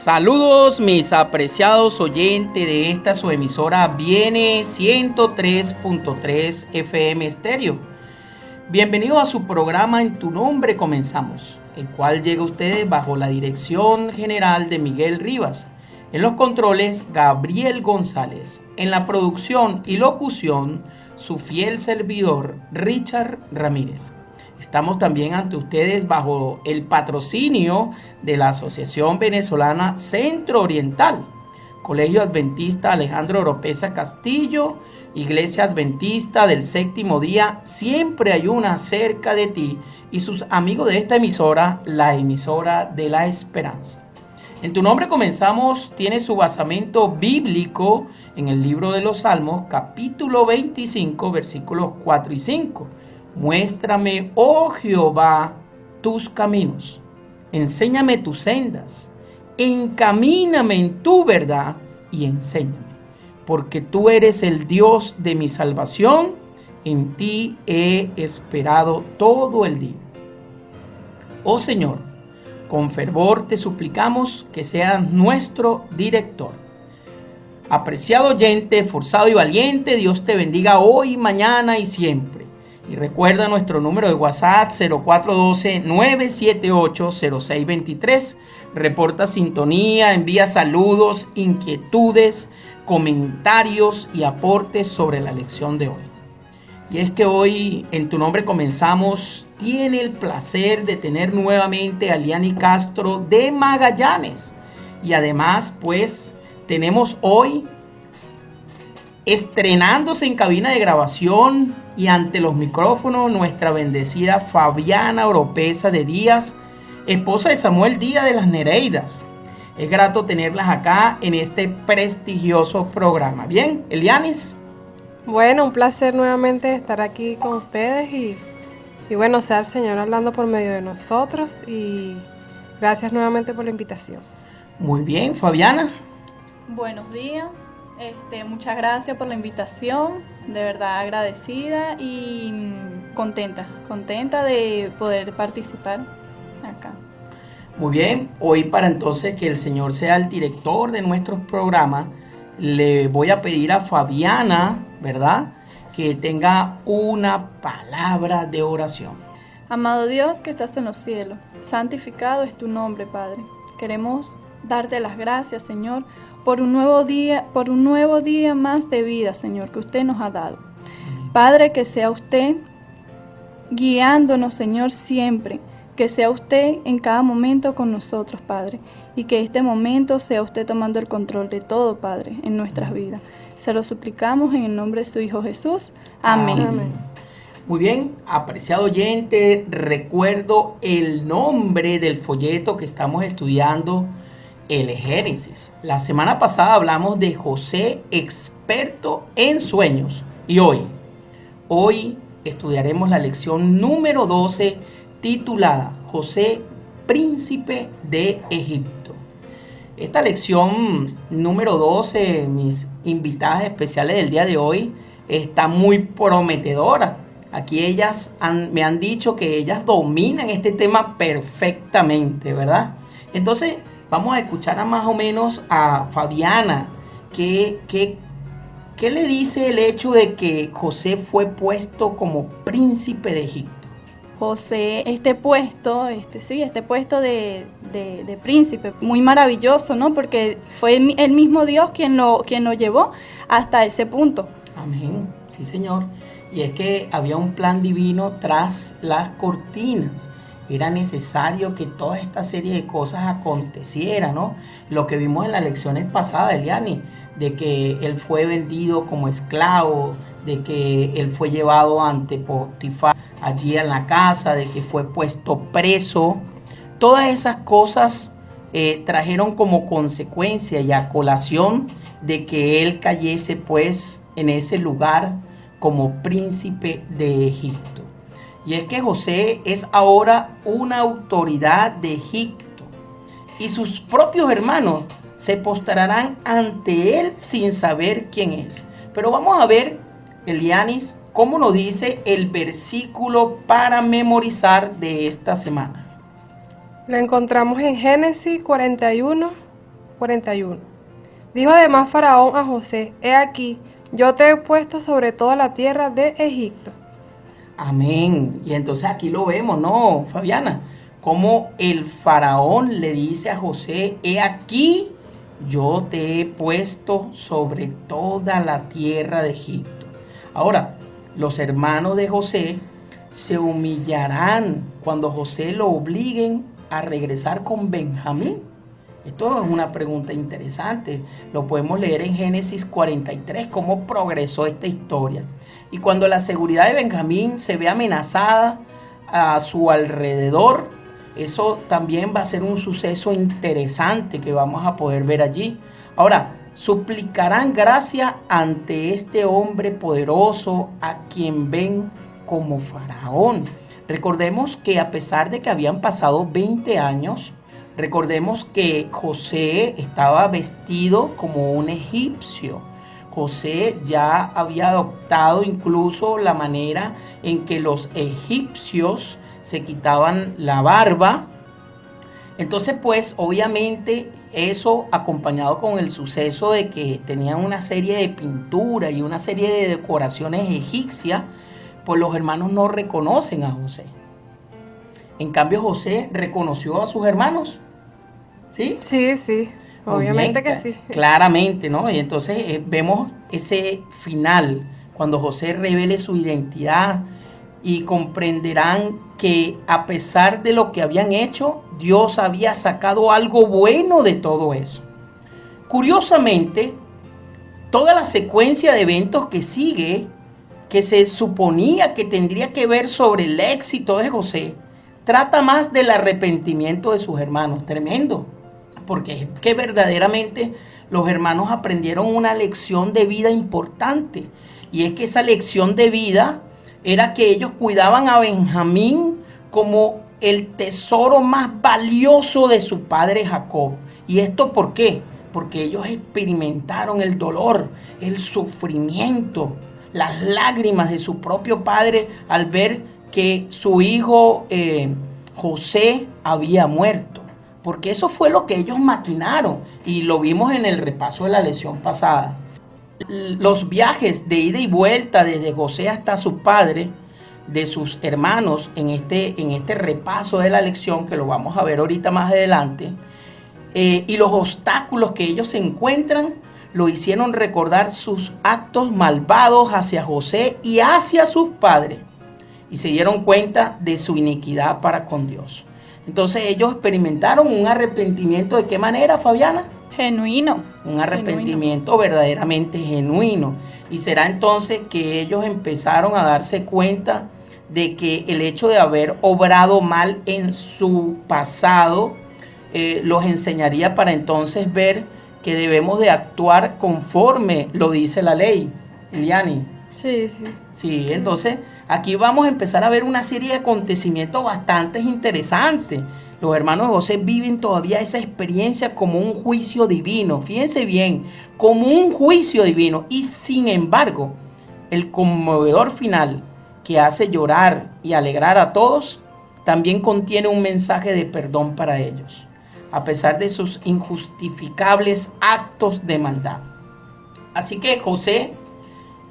Saludos mis apreciados oyentes de esta su emisora Viene 103.3 FM Estéreo. Bienvenido a su programa En tu nombre comenzamos, el cual llega a ustedes bajo la dirección general de Miguel Rivas. En los controles, Gabriel González. En la producción y locución, su fiel servidor, Richard Ramírez. Estamos también ante ustedes bajo el patrocinio de la Asociación Venezolana Centro Oriental, Colegio Adventista Alejandro Oropesa Castillo, Iglesia Adventista del Séptimo Día, Siempre hay una cerca de ti, y sus amigos de esta emisora, la emisora de la esperanza. En tu nombre comenzamos, tiene su basamento bíblico en el libro de los Salmos, capítulo 25, versículos 4 y 5. Muéstrame, oh Jehová, tus caminos, enséñame tus sendas, encamíname en tu verdad y enséñame, porque tú eres el Dios de mi salvación, en ti he esperado todo el día. Oh Señor, con fervor te suplicamos que seas nuestro director. Apreciado oyente, esforzado y valiente, Dios te bendiga hoy, mañana y siempre. Y recuerda nuestro número de WhatsApp 0412-978-0623. Reporta sintonía, envía saludos, inquietudes, comentarios y aportes sobre la lección de hoy. Y es que hoy en tu nombre comenzamos, tiene el placer de tener nuevamente a Liani Castro de Magallanes. Y además pues tenemos hoy estrenándose en cabina de grabación y ante los micrófonos nuestra bendecida Fabiana Oropesa de Díaz, esposa de Samuel Díaz de las Nereidas. Es grato tenerlas acá en este prestigioso programa. Bien, Elianis. Bueno, un placer nuevamente estar aquí con ustedes y bueno, sea el Señor hablando por medio de nosotros y gracias nuevamente por la invitación. Muy bien, Fabiana. Buenos días. Muchas gracias por la invitación, de verdad agradecida y contenta de poder participar acá. Muy bien, hoy para entonces que el Señor sea el director de nuestros programas, le voy a pedir a Fabiana, ¿verdad?, que tenga una palabra de oración. Amado Dios que estás en los cielos, santificado es tu nombre, Padre. Queremos darte las gracias, Señor, por un nuevo día más de vida, Señor, que usted nos ha dado. Padre, que sea usted guiándonos, Señor, siempre. Que sea usted en cada momento con nosotros, Padre. Y que este momento sea usted tomando el control de todo, Padre, en nuestras vidas. Se lo suplicamos en el nombre de su Hijo Jesús. Amén. Amén. Muy bien, apreciado oyente, recuerdo el nombre del folleto que estamos estudiando, el Génesis. La semana pasada hablamos de José, experto en sueños. Y hoy estudiaremos la lección número 12, titulada José, príncipe de Egipto. Esta lección número 12, mis invitadas especiales del día de hoy, está muy prometedora. Aquí ellas me han dicho que ellas dominan este tema perfectamente, ¿verdad? Entonces, vamos a escuchar más o menos a Fabiana. ¿Qué le dice el hecho de que José fue puesto como príncipe de Egipto? José, este puesto de príncipe, muy maravilloso, ¿no? Porque fue el mismo Dios quien lo llevó hasta ese punto. Amén, sí, Señor. Y es que había un plan divino tras las cortinas. Era necesario que toda esta serie de cosas aconteciera, ¿no? Lo que vimos en las lecciones pasadas, Eliani, de que él fue vendido como esclavo, de que él fue llevado ante Potifar allí en la casa, de que fue puesto preso. Todas esas cosas trajeron como consecuencia y a colación de que él cayese pues en ese lugar como príncipe de Egipto. Y es que José es ahora una autoridad de Egipto y sus propios hermanos se postrarán ante él sin saber quién es. Pero vamos a ver, Elianis, cómo nos dice el versículo para memorizar de esta semana. Lo encontramos en Génesis 41, 41. Dijo además Faraón a José: He aquí, yo te he puesto sobre toda la tierra de Egipto. Amén. Y entonces aquí lo vemos, ¿no, Fabiana? Como el faraón le dice a José: he aquí, yo te he puesto sobre toda la tierra de Egipto. Ahora, los hermanos de José se humillarán cuando José lo obliguen a regresar con Benjamín. Esto es una pregunta interesante. Lo podemos leer en Génesis 43, cómo progresó esta historia. Y cuando la seguridad de Benjamín se ve amenazada a su alrededor, eso también va a ser un suceso interesante que vamos a poder ver allí. Ahora, suplicarán gracia ante este hombre poderoso a quien ven como faraón. Recordemos que a pesar de que habían pasado 20 años, recordemos que José estaba vestido como un egipcio. José ya había adoptado incluso la manera en que los egipcios se quitaban la barba. Entonces, pues, obviamente, eso acompañado con el suceso de que tenían una serie de pinturas y una serie de decoraciones egipcias, pues los hermanos no reconocen a José. En cambio, José reconoció a sus hermanos, ¿sí? Sí, sí, obviamente que sí. Claramente, ¿no? Y entonces vemos ese final, cuando José revele su identidad y comprenderán que a pesar de lo que habían hecho, Dios había sacado algo bueno de todo eso. Curiosamente, toda la secuencia de eventos que sigue, que se suponía que tendría que ver sobre el éxito de José, trata más del arrepentimiento de sus hermanos. Tremendo, porque es que verdaderamente los hermanos aprendieron una lección de vida importante, y es que esa lección de vida era que ellos cuidaban a Benjamín como el tesoro más valioso de su padre Jacob. ¿Y esto por qué? Porque ellos experimentaron el dolor, el sufrimiento, las lágrimas de su propio padre al ver que su hijo José había muerto. Porque eso fue lo que ellos maquinaron y lo vimos en el repaso de la lección pasada. Los viajes de ida y vuelta desde José hasta su padre, de sus hermanos, en este repaso de la lección, que lo vamos a ver ahorita más adelante, y los obstáculos que ellos se encuentran, lo hicieron recordar sus actos malvados hacia José y hacia sus padres, y se dieron cuenta de su iniquidad para con Dios. Entonces ellos experimentaron un arrepentimiento. ¿De qué manera, Fabiana? Genuino. Un arrepentimiento verdaderamente genuino. Y será entonces que ellos empezaron a darse cuenta de que el hecho de haber obrado mal en su pasado los enseñaría para entonces ver que debemos de actuar conforme lo dice la ley. Eliani. Sí, sí. Sí, entonces aquí vamos a empezar a ver una serie de acontecimientos bastante interesantes. Los hermanos de José viven todavía esa experiencia como un juicio divino. Fíjense bien, como un juicio divino. Y sin embargo, el conmovedor final que hace llorar y alegrar a todos, también contiene un mensaje de perdón para ellos, a pesar de sus injustificables actos de maldad. Así que José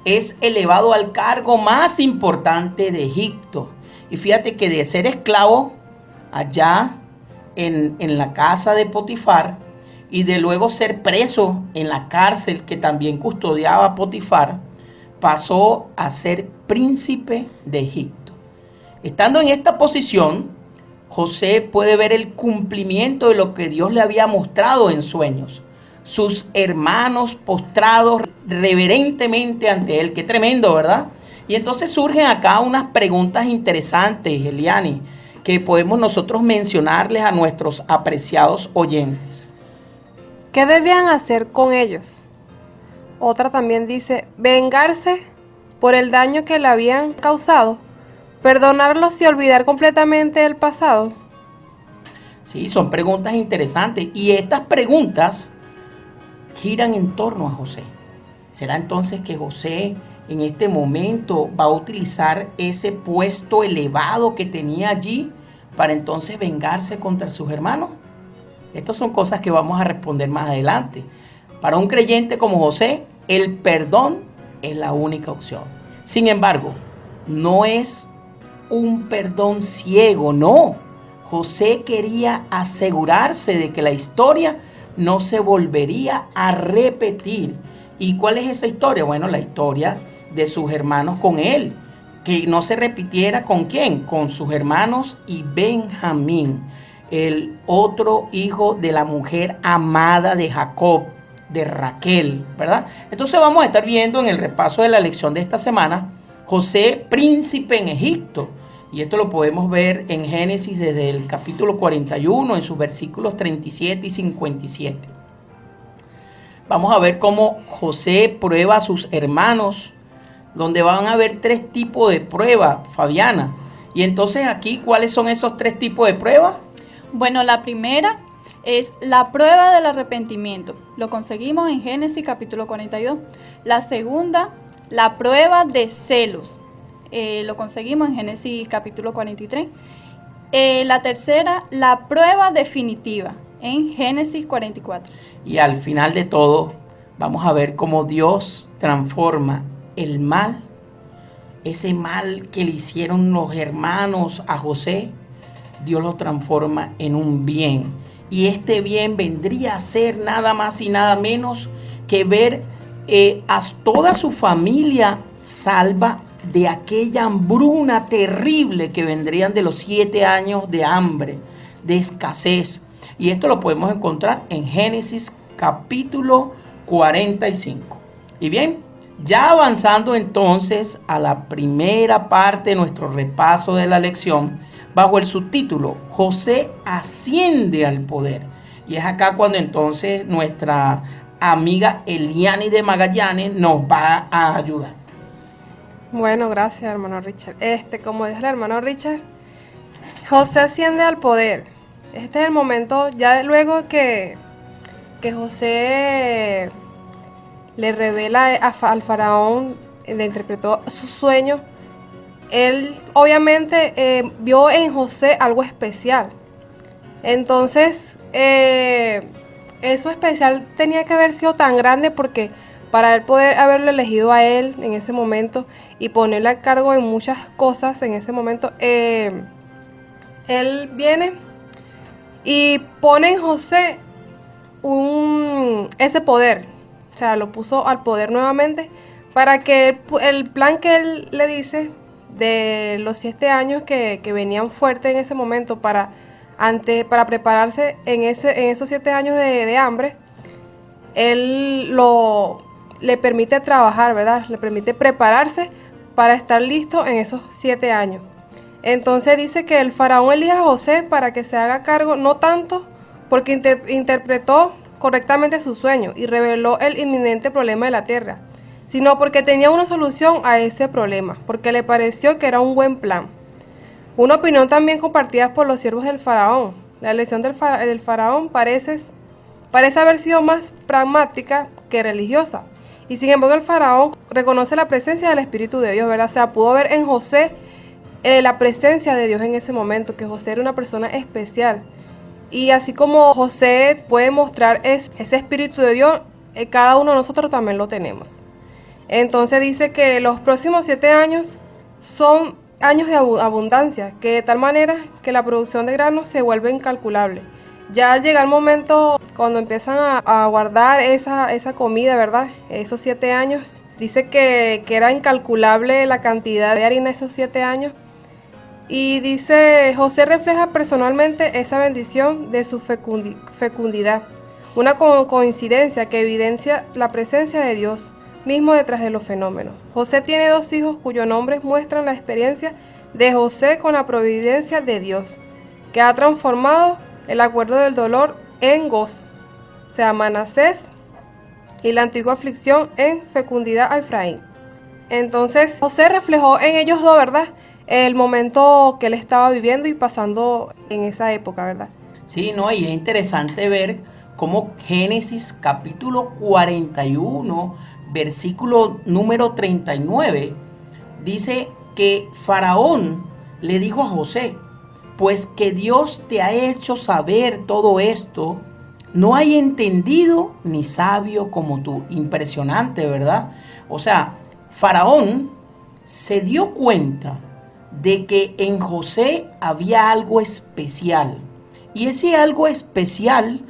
es elevado al cargo más importante de Egipto. Y fíjate que de ser esclavo allá en la casa de Potifar, y de luego ser preso en la cárcel que también custodiaba Potifar, pasó a ser príncipe de Egipto. Estando en esta posición, José puede ver el cumplimiento de lo que Dios le había mostrado en sueños. Sus hermanos postrados reverentemente ante él. Qué tremendo, ¿verdad? Y entonces surgen acá unas preguntas interesantes, Eliani, que podemos nosotros mencionarles a nuestros apreciados oyentes. ¿Qué debían hacer con ellos? Otra también dice: vengarse por el daño que le habían causado, perdonarlos y olvidar completamente el pasado. Sí, son preguntas interesantes, y estas preguntas giran en torno a José. ¿Será entonces que José en este momento va a utilizar ese puesto elevado que tenía allí para entonces vengarse contra sus hermanos? Estas son cosas que vamos a responder más adelante. Para un creyente como José, el perdón es la única opción. Sin embargo, no es un perdón ciego, no. José quería asegurarse de que la historia no se volvería a repetir. ¿Y cuál es esa historia? Bueno, la historia de sus hermanos con él. Que no se repitiera ¿con quién? Con sus hermanos y Benjamín, el otro hijo de la mujer amada de Jacob, de Raquel, ¿verdad? Entonces vamos a estar viendo en el repaso de la lección de esta semana, José, príncipe en Egipto. Y esto lo podemos ver en Génesis desde el capítulo 41, en sus versículos 37 y 57. Vamos a ver cómo José prueba a sus hermanos, donde van a haber 3 tipos de pruebas, Fabiana. Y entonces aquí, ¿cuáles son esos 3 tipos de pruebas? Bueno, la primera es la prueba del arrepentimiento. Lo conseguimos en Génesis capítulo 42. La segunda, la prueba de celos. Lo conseguimos en Génesis capítulo 43. La tercera, la prueba definitiva en Génesis 44. Y al final de todo, vamos a ver cómo Dios transforma el mal, ese mal que le hicieron los hermanos a José, Dios lo transforma en un bien. Y este bien vendría a ser nada más y nada menos que ver a toda su familia salva de aquella hambruna terrible que vendrían de los 7 años de hambre, de escasez. Y esto lo podemos encontrar en Génesis capítulo 45. Y bien, ya avanzando entonces a la primera parte de nuestro repaso de la lección, bajo el subtítulo José asciende al poder. Y es acá cuando entonces nuestra amiga Eliani de Magallanes nos va a ayudar. Bueno, gracias, hermano Richard. Como dijo el hermano Richard, José asciende al poder. Este es el momento, ya luego que José le revela al faraón, le interpretó su sueño. Él obviamente vio en José algo especial. Entonces, eso especial tenía que haber sido tan grande porque para él poder haberlo elegido a él en ese momento y ponerle a cargo de muchas cosas en ese momento, él viene y pone en José ese poder. O sea, lo puso al poder nuevamente para que el plan que él le dice de los 7 años que venían fuertes en ese momento para prepararse en esos 7 años de hambre, él le permite trabajar, ¿verdad? Le permite prepararse para estar listo en esos 7 años. Entonces dice que el faraón elige a José para que se haga cargo, no tanto porque interpretó correctamente su sueño y reveló el inminente problema de la tierra, sino porque tenía una solución a ese problema, porque le pareció que era un buen plan. Una opinión también compartida por los siervos del faraón. La elección del faraón parece haber sido más pragmática que religiosa. Y sin embargo el faraón reconoce la presencia del Espíritu de Dios, ¿verdad? O sea, pudo ver en José la presencia de Dios en ese momento, que José era una persona especial. Y así como José puede mostrar ese Espíritu de Dios, cada uno de nosotros también lo tenemos. Entonces dice que los próximos 7 años son años de abundancia, que de tal manera que la producción de granos se vuelve incalculable. Ya llega el momento cuando empiezan a guardar esa comida, ¿verdad? Esos 7 años, dice que era incalculable la cantidad de harina esos 7 años. Y dice, José refleja personalmente esa bendición de su fecundidad, una coincidencia que evidencia la presencia de Dios mismo detrás de los fenómenos. José tiene 2 hijos cuyos nombres muestran la experiencia de José con la providencia de Dios, que ha transformado el acuerdo del dolor en gozo, o sea, Manasés, y la antigua aflicción en fecundidad a Efraín. Entonces, José reflejó en ellos 2, ¿verdad?, el momento que él estaba viviendo y pasando en esa época, ¿verdad? Sí, no, y es interesante ver cómo Génesis capítulo 41, versículo número 39, dice que Faraón le dijo a José, pues que Dios te ha hecho saber todo esto, no hay entendido ni sabio como tú. Impresionante, ¿verdad? O sea, Faraón se dio cuenta de que en José había algo especial. Y ese algo especial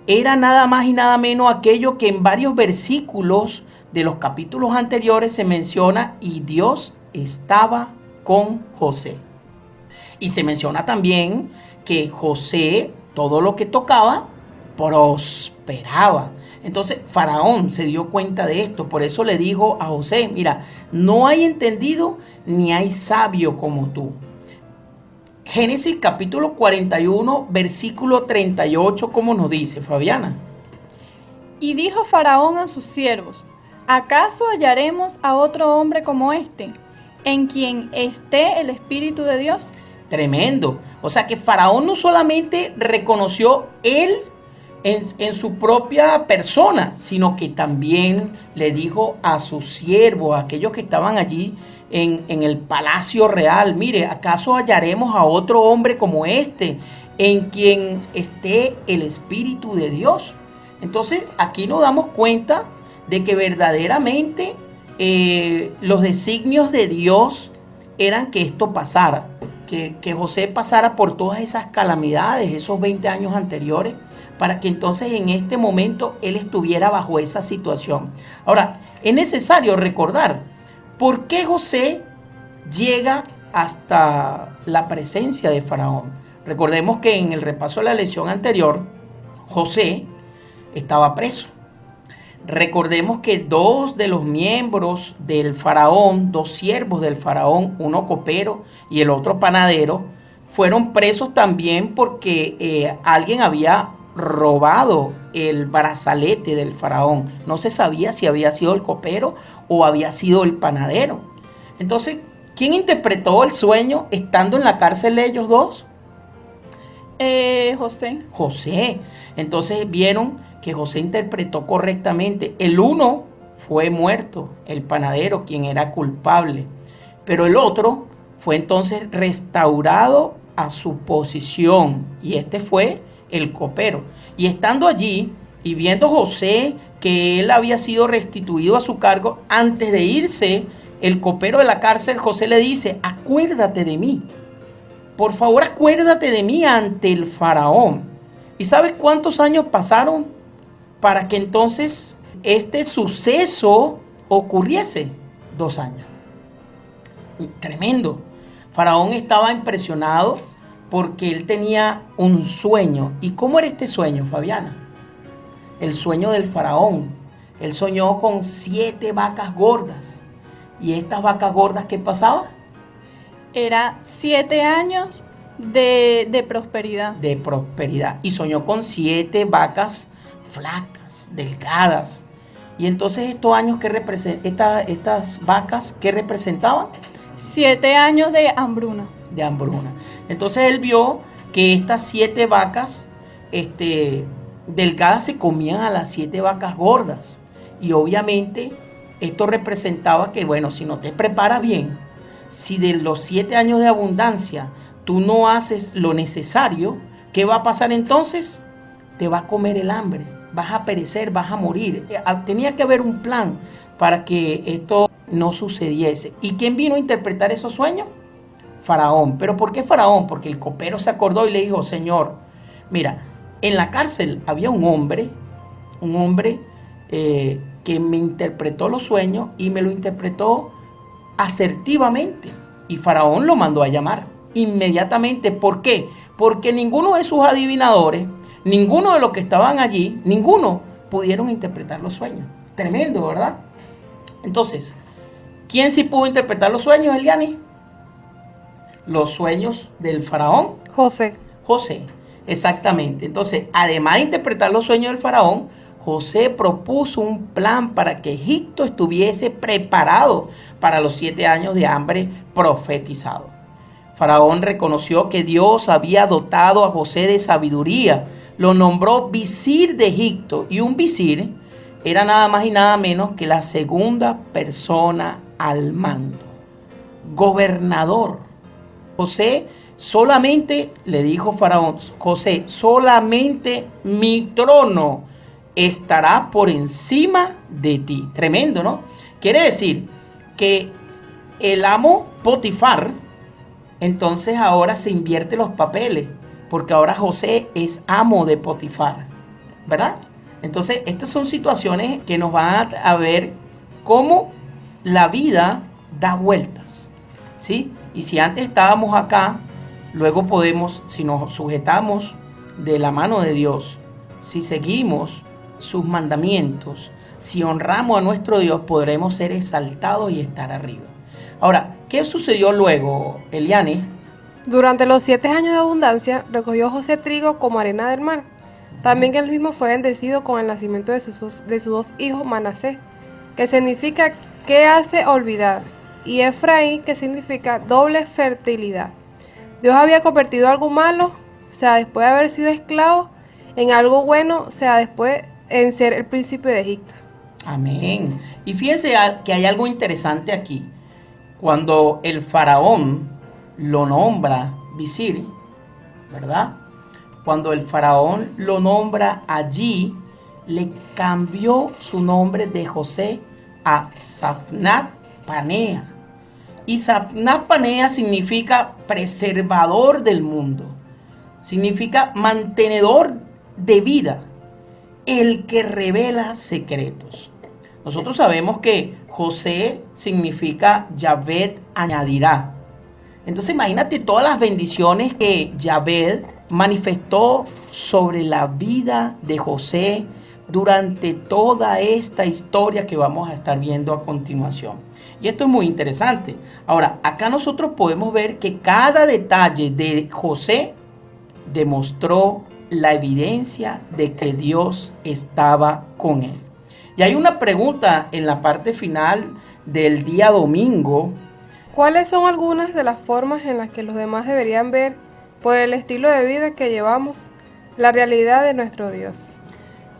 era nada más y nada menos aquello que en varios versículos de los capítulos anteriores se menciona: y Dios estaba con José. Y se menciona también que José, todo lo que tocaba, prosperaba. Entonces Faraón se dio cuenta de esto, por eso le dijo a José: mira, no hay entendido ni hay sabio como tú. Génesis capítulo 41, versículo 38, ¿cómo nos dice, Fabiana? Y dijo Faraón a sus siervos: ¿acaso hallaremos a otro hombre como este, en quien esté el Espíritu de Dios? Tremendo. O sea que Faraón no solamente reconoció él en su propia persona, sino que también le dijo a sus siervos, a aquellos que estaban allí en el palacio real: mire, ¿acaso hallaremos a otro hombre como este, en quien esté el Espíritu de Dios? Entonces aquí nos damos cuenta de que verdaderamente los designios de Dios eran que esto pasara, que José pasara por todas esas calamidades, esos 20 años anteriores, para que entonces en este momento él estuviera bajo esa situación. Ahora, es necesario recordar por qué José llega hasta la presencia de Faraón. Recordemos que en el repaso de la lección anterior, José estaba preso. Recordemos que dos de los miembros del faraón, dos siervos del faraón, uno copero y el otro panadero, fueron presos también porque alguien había robado el brazalete del faraón. No se sabía si había sido el copero o había sido el panadero. Entonces, ¿quién interpretó el sueño estando en la cárcel ellos dos? José. José. Entonces vieron que José interpretó correctamente. El uno fue muerto, el panadero, quien era culpable, pero el otro fue entonces restaurado a su posición, y este fue el copero. Y estando allí y viendo José que él había sido restituido a su cargo, antes de irse el copero de la cárcel, José le dice: acuérdate de mí, por favor acuérdate de mí ante el faraón. ¿Y sabes cuántos años pasaron para que entonces este suceso ocurriese? 2 años. Tremendo. Faraón estaba impresionado porque él tenía un sueño. ¿Y cómo era este sueño, Fabiana? El sueño del faraón. Él soñó con 7 vacas gordas. ¿Y estas vacas gordas qué pasaba? Era 7 años de prosperidad. De prosperidad. Y soñó con 7 vacas flacas, delgadas. Y entonces estos años que estas vacas, ¿qué representaban? 7 años de hambruna. De hambruna. Entonces él vio que estas 7 vacas delgadas se comían a las 7 vacas gordas. Y obviamente esto representaba que, bueno, si no te preparas bien, si de los 7 años de abundancia tú no haces lo necesario, ¿qué va a pasar entonces? Te va a comer el hambre, vas a perecer, vas a morir. Tenía que haber un plan para que esto no sucediese. ¿Y quién vino a interpretar esos sueños? Faraón. ¿Pero por qué Faraón? Porque el copero se acordó y le dijo: Señor, mira, en la cárcel había un hombre que me interpretó los sueños y me lo interpretó asertivamente. Y Faraón lo mandó a llamar inmediatamente. ¿Por qué? Porque ninguno de sus adivinadores, ninguno de los que estaban allí, ninguno pudieron interpretar los sueños. Tremendo, ¿verdad? Entonces, ¿quién sí pudo interpretar los sueños, Eliani? Los sueños del faraón. José. José, exactamente. Entonces, además de interpretar los sueños del faraón, José propuso un plan para que Egipto estuviese preparado para los 7 años de hambre profetizados. Faraón reconoció que Dios había dotado a José de sabiduría, lo nombró visir de Egipto, y un visir era nada más y nada menos que la segunda persona al mando, gobernador. José Solamente, le dijo Faraón, José, solamente mi trono estará por encima de ti. Tremendo, ¿no? Quiere decir que el amo Potifar, entonces ahora se invierte los papeles, porque ahora José es amo de Potifar, ¿verdad? Entonces, estas son situaciones que nos van a ver cómo la vida da vueltas, ¿sí? Y si antes estábamos acá, luego podemos, si nos sujetamos de la mano de Dios, si seguimos sus mandamientos, si honramos a nuestro Dios, podremos ser exaltados y estar arriba. Ahora, ¿qué sucedió luego, Eliane? Durante los 7 años de abundancia, recogió José trigo como arena del mar. También él mismo fue bendecido con el nacimiento de sus dos hijos, Manasés, que significa ¿qué hace olvidar? Y Efraín, que significa doble fertilidad. Dios había convertido algo malo, o sea, después de haber sido esclavo, en algo bueno, o sea, después en ser el príncipe de Egipto. Amén. Y fíjense que hay algo interesante aquí. Cuando el faraón lo nombra visir, ¿verdad? Cuando el faraón lo nombra allí, le cambió su nombre de José a Safnat Panea. Y Safnat Panea significa preservador del mundo, significa mantenedor de vida, el que revela secretos. Nosotros sabemos que José significa Yahvé añadirá. Entonces imagínate todas las bendiciones que Yahvé manifestó sobre la vida de José durante toda esta historia que vamos a estar viendo a continuación. Y esto es muy interesante. Ahora, acá nosotros podemos ver que cada detalle de José demostró la evidencia de que Dios estaba con él. Y hay una pregunta en la parte final del día domingo. ¿Cuáles son algunas de las formas en las que los demás deberían ver, por el estilo de vida que llevamos, la realidad de nuestro Dios?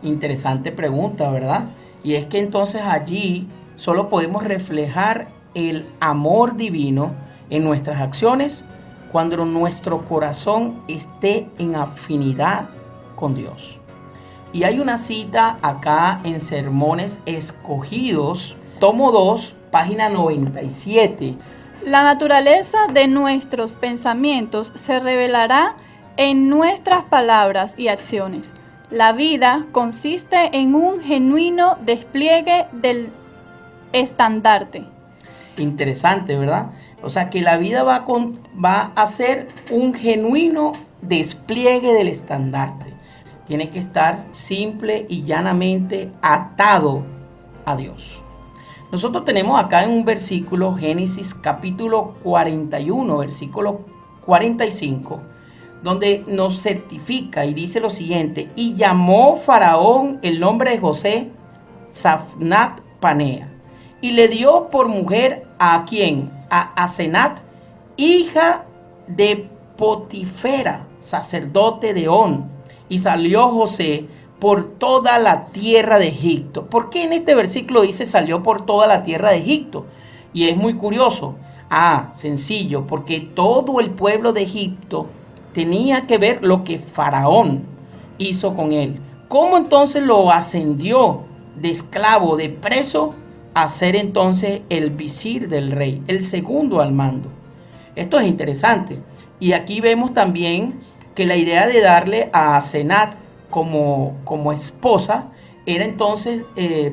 Interesante pregunta, ¿verdad? Y es que entonces allí solo podemos reflejar el amor divino en nuestras acciones cuando nuestro corazón esté en afinidad con Dios. Y hay una cita acá en Sermones Escogidos, tomo 2, página 97. La naturaleza de nuestros pensamientos se revelará en nuestras palabras y acciones. La vida consiste en un genuino despliegue del estandarte. Interesante, ¿verdad? O sea que la vida va a ser un genuino despliegue del estandarte. Tiene que estar simple y llanamente atado a Dios. Nosotros tenemos acá en un versículo, Génesis capítulo 41, versículo 45, donde nos certifica y dice lo siguiente: y llamó Faraón el nombre de José Safnat Panea, y le dio por mujer ¿a quién? A Asenat, hija de Potifera, sacerdote de On. Y salió José por toda la tierra de Egipto. ¿Por qué en este versículo dice salió por toda la tierra de Egipto? Y es muy curioso. Sencillo, porque todo el pueblo de Egipto tenía que ver lo que Faraón hizo con él. ¿Cómo entonces lo ascendió de esclavo, de preso, a ser entonces el visir del rey, el segundo al mando? Esto es interesante. Y aquí vemos también que la idea de darle a Asenat como esposa era entonces,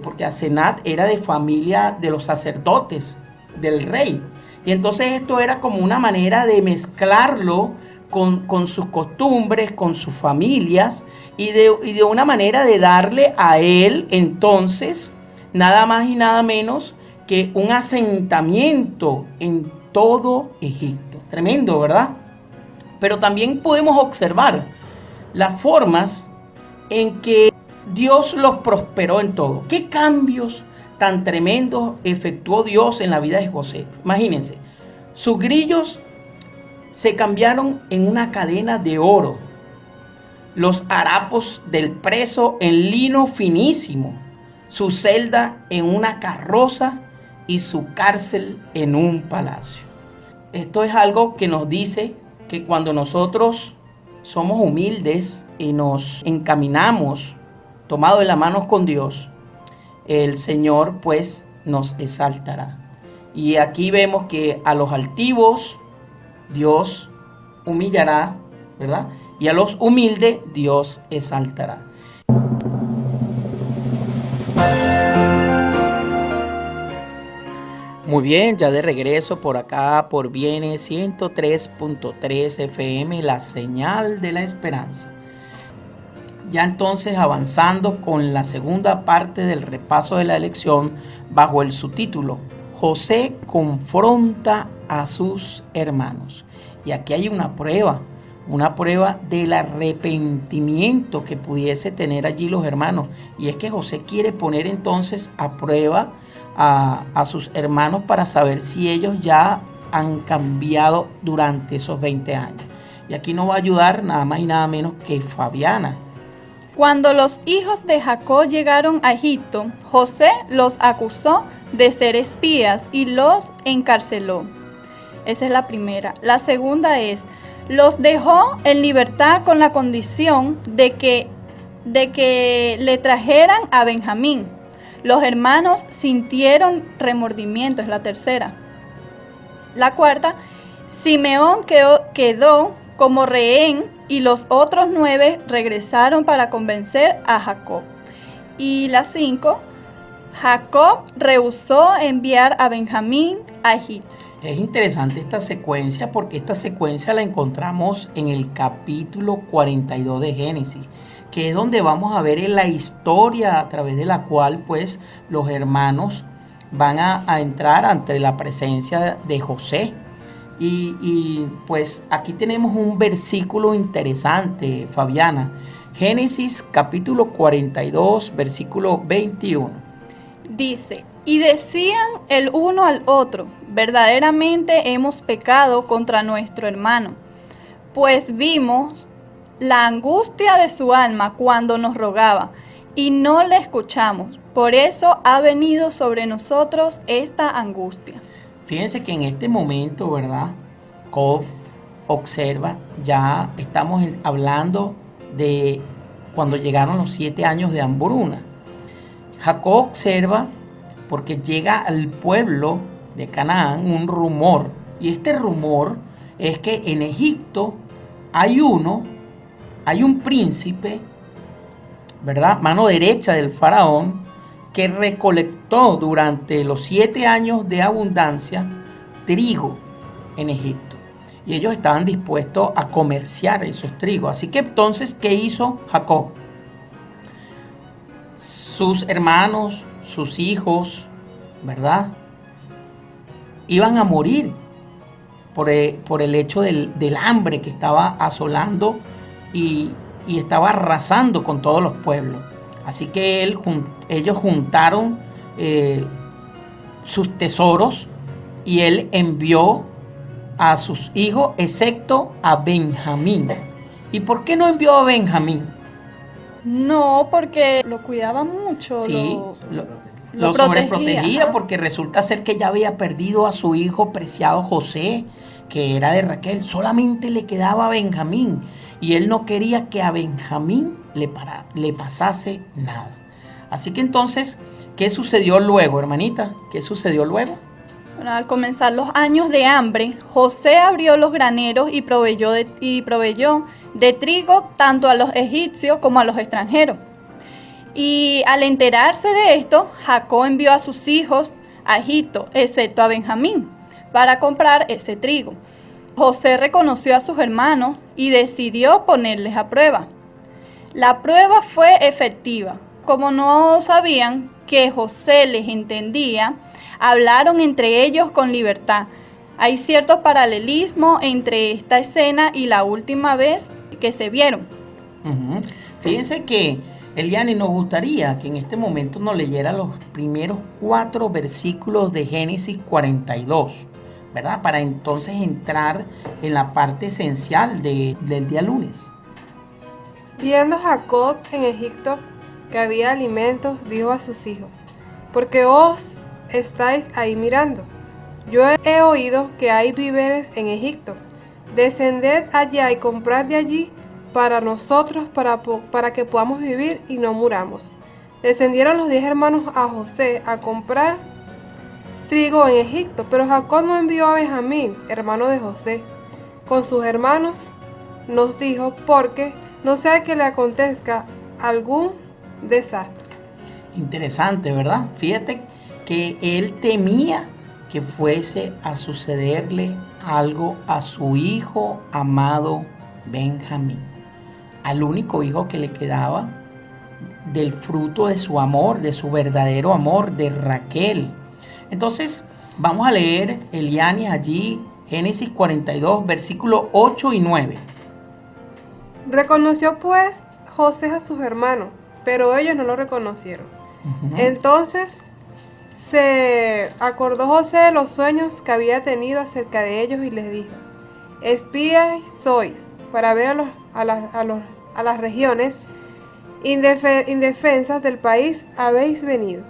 porque Asenat era de familia de los sacerdotes del rey. Y entonces esto era como una manera de mezclarlo con sus costumbres, con sus familias, y de una manera de darle a él entonces nada más y nada menos que un asentamiento en todo Egipto. Tremendo, ¿verdad? Pero también podemos observar las formas en que Dios los prosperó en todo. ¿Qué cambios tan tremendos efectuó Dios en la vida de José? Imagínense, sus grillos se cambiaron en una cadena de oro, los harapos del preso en lino finísimo, su celda en una carroza y su cárcel en un palacio. Esto es algo que nos dice que cuando nosotros somos humildes y nos encaminamos tomados de la mano con Dios, el Señor pues nos exaltará. Y aquí vemos que a los altivos Dios humillará, ¿verdad? Y a los humildes Dios exaltará. Muy bien, ya de regreso por acá, por Viene 103.3 FM, la señal de la esperanza. Ya entonces avanzando con la segunda parte del repaso de la lección bajo el subtítulo, José confronta a sus hermanos. Y aquí hay una prueba del arrepentimiento que pudiese tener allí los hermanos. Y es que José quiere poner entonces a prueba a sus hermanos para saber si ellos ya han cambiado durante esos 20 años. Y aquí nos va a ayudar nada más y nada menos que Fabiana. Cuando los hijos de Jacob llegaron a Egipto, José los acusó de ser espías y los encarceló. Esa es la primera. La segunda es, los dejó en libertad con la condición de que le trajeran a Benjamín. Los hermanos sintieron remordimiento, es la tercera. La cuarta, Simeón quedó como rehén y los otros 9 regresaron para convencer a Jacob. Y la 5, Jacob rehusó enviar a Benjamín a Egipto. Es interesante esta secuencia porque esta secuencia la encontramos en el capítulo 42 de Génesis, que es donde vamos a ver la historia a través de la cual pues los hermanos van a entrar ante la presencia de José. Y pues aquí tenemos un versículo interesante, Fabiana. Génesis capítulo 42, versículo 21. Dice, y decían el uno al otro, verdaderamente hemos pecado contra nuestro hermano, pues vimos la angustia de su alma cuando nos rogaba, y no le escuchamos. Por eso ha venido sobre nosotros esta angustia. Fíjense que en este momento, ¿verdad? Jacob observa, ya estamos hablando de cuando llegaron los 7 años de hambruna. Jacob observa porque llega al pueblo de Canaán un rumor, y este rumor es que en Egipto hay un príncipe, ¿verdad? Mano derecha del faraón, que recolectó durante los 7 años de abundancia trigo en Egipto. Y ellos estaban dispuestos a comerciar esos trigos. Así que entonces, ¿qué hizo Jacob? Sus hermanos, sus hijos, ¿verdad? Iban a morir por el hecho del hambre que estaba asolando y estaba arrasando con todos los pueblos. Así que ellos juntaron sus tesoros y él envió a sus hijos, excepto a Benjamín. ¿Y por qué no envió a Benjamín? No, porque lo cuidaba mucho. Sí, lo protegía, sobreprotegía, ajá. porque resulta ser que ya había perdido a su hijo preciado José, que era de Raquel. Solamente le quedaba a Benjamín y él no quería que a Benjamín le pasase nada. Así que entonces, ¿qué sucedió luego, hermanita? ¿Qué sucedió luego? Bueno, al comenzar los años de hambre, José abrió los graneros y proveyó de trigo tanto a los egipcios como a los extranjeros. Y al enterarse de esto, Jacob envió a sus hijos a Egipto, excepto a Benjamín, para comprar ese trigo. José reconoció a sus hermanos y decidió ponerles a prueba. La prueba fue efectiva. Como no sabían que José les entendía, hablaron entre ellos con libertad. Hay cierto paralelismo entre esta escena y la última vez que se vieron. Fíjense que, Eliani, nos gustaría que en este momento nos leyera los primeros 4 versículos de Génesis 42, ¿verdad? Para entonces entrar en la parte esencial del día lunes. Viendo Jacob en Egipto que había alimentos, dijo a sus hijos, ¿por qué os estáis ahí mirando? Yo he oído que hay víveres en Egipto. descended allá y comprad de allí para nosotros, para que podamos vivir y no muramos. Descendieron los 10 hermanos a José a comprar trigo en Egipto, pero Jacob no envió a Benjamín, hermano de José, con sus hermanos, nos dijo, porque no sea que le acontezca algún desastre. Interesante, ¿verdad? Fíjate que él temía que fuese a sucederle algo a su hijo amado Benjamín, al único hijo que le quedaba del fruto de su amor, de su verdadero amor, de Raquel. Entonces, vamos a leer, Elianis, allí, Génesis 42, versículos 8 y 9. Reconoció pues José a sus hermanos, pero ellos no lo reconocieron. Entonces se acordó José de los sueños que había tenido acerca de ellos y les dijo, espías sois para ver a las regiones indefensas del país habéis venido.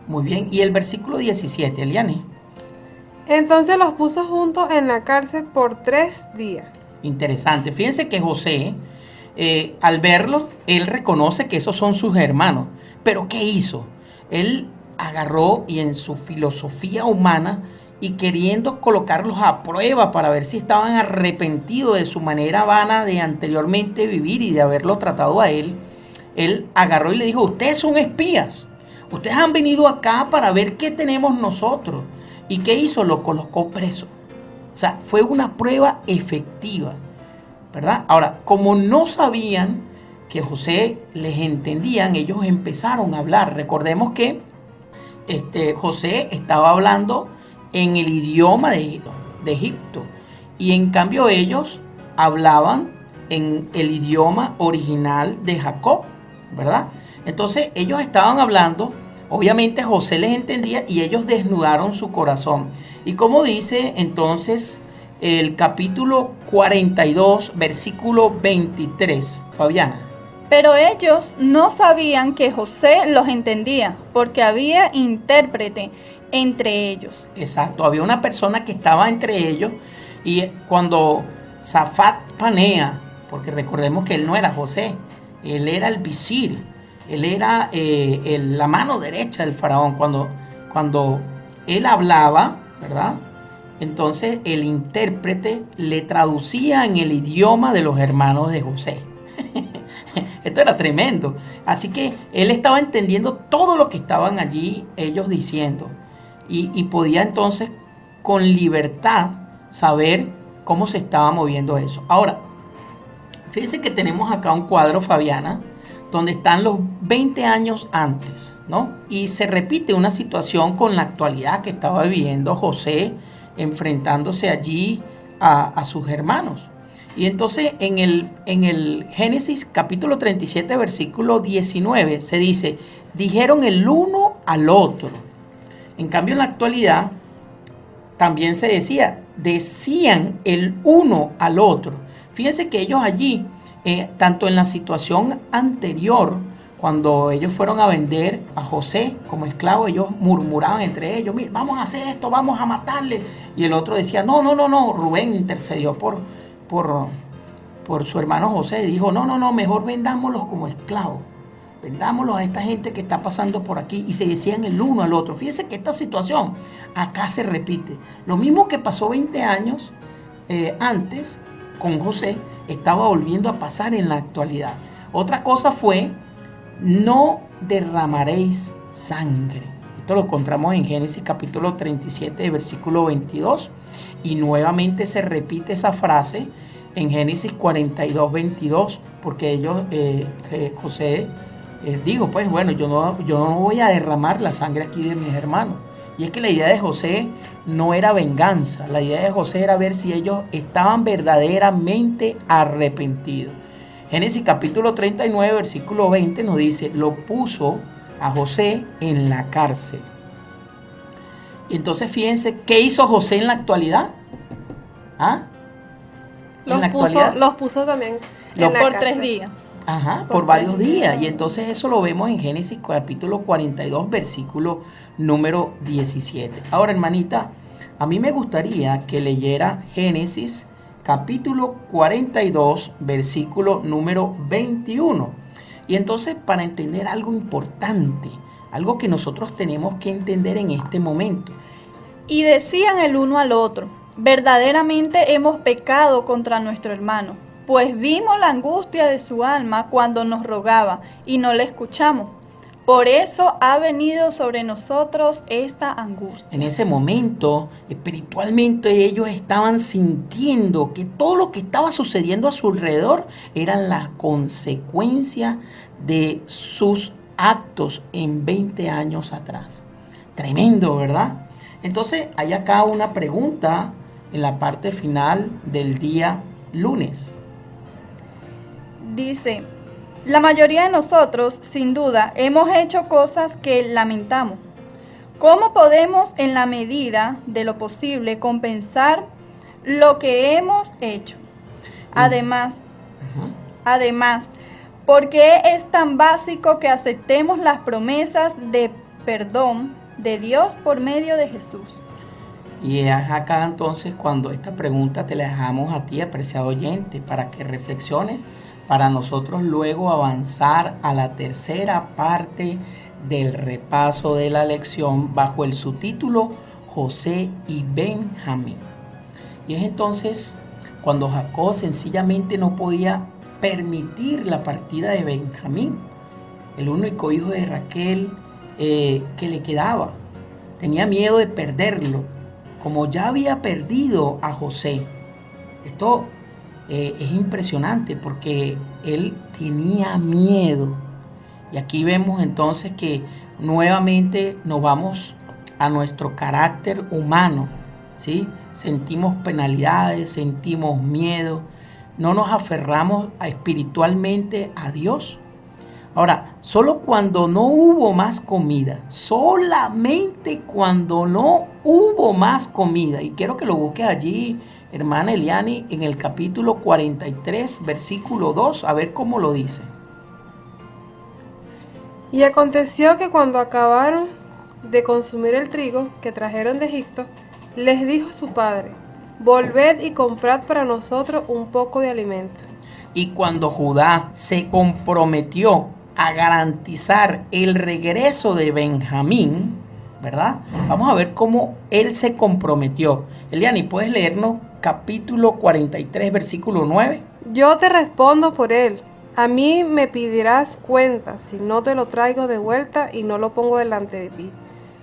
Muy bien, y el versículo 17, Elianis. Entonces los puso juntos en la cárcel por 3 días. Interesante, fíjense que José, al verlo, él reconoce que esos son sus hermanos, pero ¿qué hizo? Él agarró y en su filosofía humana y queriendo colocarlos a prueba para ver si estaban arrepentidos de su manera vana de anteriormente vivir y de haberlo tratado a él agarró y le dijo, ustedes son espías, ustedes han venido acá para ver qué tenemos nosotros. ¿Y qué hizo? Lo colocó preso. O sea, fue una prueba efectiva, ¿verdad? Ahora, como no sabían que José les entendían, ellos empezaron a hablar. Recordemos que José estaba hablando en el idioma de Egipto y en cambio ellos hablaban en el idioma original de Jacob, ¿verdad? Entonces ellos estaban hablando, obviamente José les entendía y ellos desnudaron su corazón. Y como dice entonces el capítulo 42, versículo 23, Fabiana. Pero ellos no sabían que José los entendía, porque había intérprete entre ellos. Exacto, había una persona que estaba entre ellos y cuando Safat Panea, porque recordemos que él no era José, él era el visir, él era la mano derecha del faraón, cuando él hablaba, ¿verdad? Entonces el intérprete le traducía en el idioma de los hermanos de José. Esto era tremendo. Así que él estaba entendiendo todo lo que estaban allí ellos diciendo. Y podía entonces con libertad saber cómo se estaba moviendo eso. Ahora, fíjense que tenemos acá un cuadro, Fabiana, donde están los 20 años antes, ¿no? Y se repite una situación con la actualidad que estaba viviendo José, enfrentándose allí a sus hermanos. Y entonces en el Génesis capítulo 37, versículo 19, se dice, dijeron el uno al otro. En cambio en la actualidad también se decían el uno al otro. Fíjense que ellos allí, tanto en la situación anterior, cuando ellos fueron a vender a José como esclavo, ellos murmuraban entre ellos, mira, vamos a hacer esto, vamos a matarle. Y el otro decía, no, Rubén intercedió por su hermano José, dijo, no, mejor vendámoslos como esclavos, vendámoslos a esta gente que está pasando por aquí, y se decían el uno al otro. Fíjense que esta situación acá se repite. Lo mismo que pasó 20 años antes con José, estaba volviendo a pasar en la actualidad. Otra cosa fue, no derramaréis sangre. Esto lo encontramos en Génesis capítulo 37, versículo 22. Y nuevamente se repite esa frase en Génesis 42, 22, porque José dijo, pues bueno, yo no voy a derramar la sangre aquí de mis hermanos. Y es que la idea de José no era venganza, la idea de José era ver si ellos estaban verdaderamente arrepentidos. Génesis capítulo 39, versículo 20 nos dice, lo puso a José en la cárcel. Y entonces fíjense, ¿qué hizo José en la actualidad? ¿Ah? Los puso también en la por cárcel. 3 días. Ajá, por varios días. Y entonces eso lo vemos en Génesis capítulo 42, versículo número 17. Ahora, hermanita, a mí me gustaría que leyera Génesis capítulo 42, versículo número 21. Y entonces, para entender algo importante, algo que nosotros tenemos que entender en este momento. Y decían el uno al otro: verdaderamente hemos pecado contra nuestro hermano, pues vimos la angustia de su alma cuando nos rogaba y no le escuchamos. Por eso ha venido sobre nosotros esta angustia. En ese momento, espiritualmente, ellos estaban sintiendo que todo lo que estaba sucediendo a su alrededor eran las consecuencias de sus actos en 20 años atrás. Tremendo, ¿verdad? Entonces, hay acá una pregunta en la parte final del día lunes. Dice: la mayoría de nosotros, sin duda, hemos hecho cosas que lamentamos. ¿Cómo podemos, en la medida de lo posible, compensar lo que hemos hecho? Además, ¿por qué es tan básico que aceptemos las promesas de perdón de Dios por medio de Jesús? Y es acá entonces cuando esta pregunta te la dejamos a ti, apreciado oyente, para que reflexiones, para nosotros luego avanzar a la tercera parte del repaso de la lección bajo el subtítulo José y Benjamín. Y es entonces cuando Jacob sencillamente no podía permitir la partida de Benjamín, el único hijo de Raquel que le quedaba. Tenía miedo de perderlo, como ya había perdido a José. Esto es impresionante porque él tenía miedo. Y aquí vemos entonces que nuevamente nos vamos a nuestro carácter humano, ¿sí? Sentimos penalidades, sentimos miedo, no nos aferramos espiritualmente a Dios. Ahora, solo cuando no hubo más comida, solamente cuando no hubo más comida, y quiero que lo busques allí, hermana Eliani, en el capítulo 43, versículo 2, a ver cómo lo dice. Y aconteció que cuando acabaron de consumir el trigo que trajeron de Egipto, les dijo su padre: volved y comprad para nosotros un poco de alimento. Y cuando Judá se comprometió a garantizar el regreso de Benjamín, ¿verdad? Vamos a ver cómo él se comprometió. Eliani, ¿puedes leernos capítulo 43, versículo 9? Yo te respondo por él. A mí me pedirás cuenta si no te lo traigo de vuelta y no lo pongo delante de ti.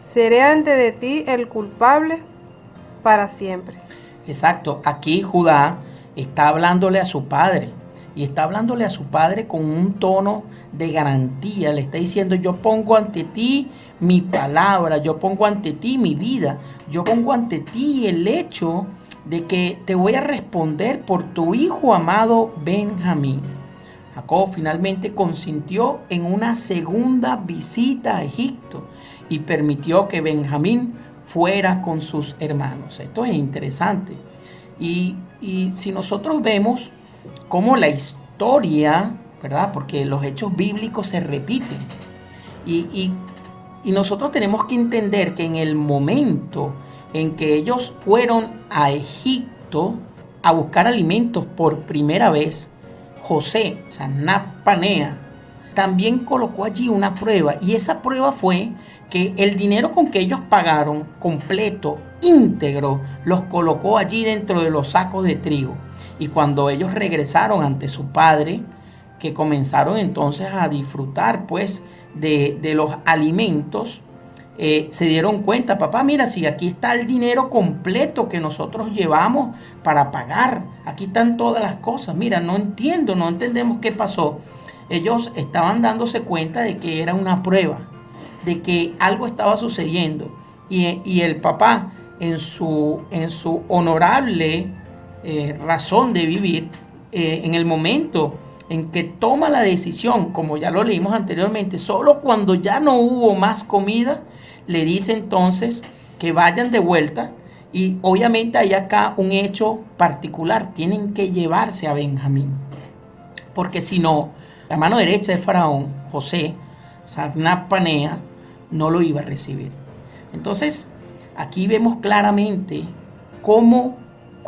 Seré ante de ti el culpable para siempre. Exacto, aquí Judá está hablándole a su padre. Y está hablándole a su padre con un tono de garantía. Le está diciendo: yo pongo ante ti mi palabra, yo pongo ante ti mi vida, yo pongo ante ti el hecho de que te voy a responder por tu hijo amado Benjamín. Jacob finalmente consintió en una segunda visita a Egipto y permitió que Benjamín fuera con sus hermanos. Esto es interesante. Y si nosotros vemos cómo la historia, ¿verdad? Porque los hechos bíblicos se repiten. Y nosotros tenemos que entender que en el momento en que ellos fueron a Egipto a buscar alimentos por primera vez, José, o sea, Napanea, también colocó allí una prueba. Y esa prueba fue que el dinero con que ellos pagaron, completo, íntegro, los colocó allí dentro de los sacos de trigo. Y cuando ellos regresaron ante su padre, que comenzaron entonces a disfrutar pues de los alimentos, se dieron cuenta: papá, mira, si aquí está el dinero completo que nosotros llevamos para pagar, aquí están todas las cosas, mira, no entendemos qué pasó. Ellos estaban dándose cuenta de que era una prueba, de que algo estaba sucediendo, y el papá en su honorable razón de vivir, en el momento en que toma la decisión, como ya lo leímos anteriormente, solo cuando ya no hubo más comida, le dice entonces que vayan de vuelta. Y obviamente hay acá un hecho particular: tienen que llevarse a Benjamín, porque si no, la mano derecha de Faraón, José, Sarnapanea, no lo iba a recibir. Entonces aquí vemos claramente cómo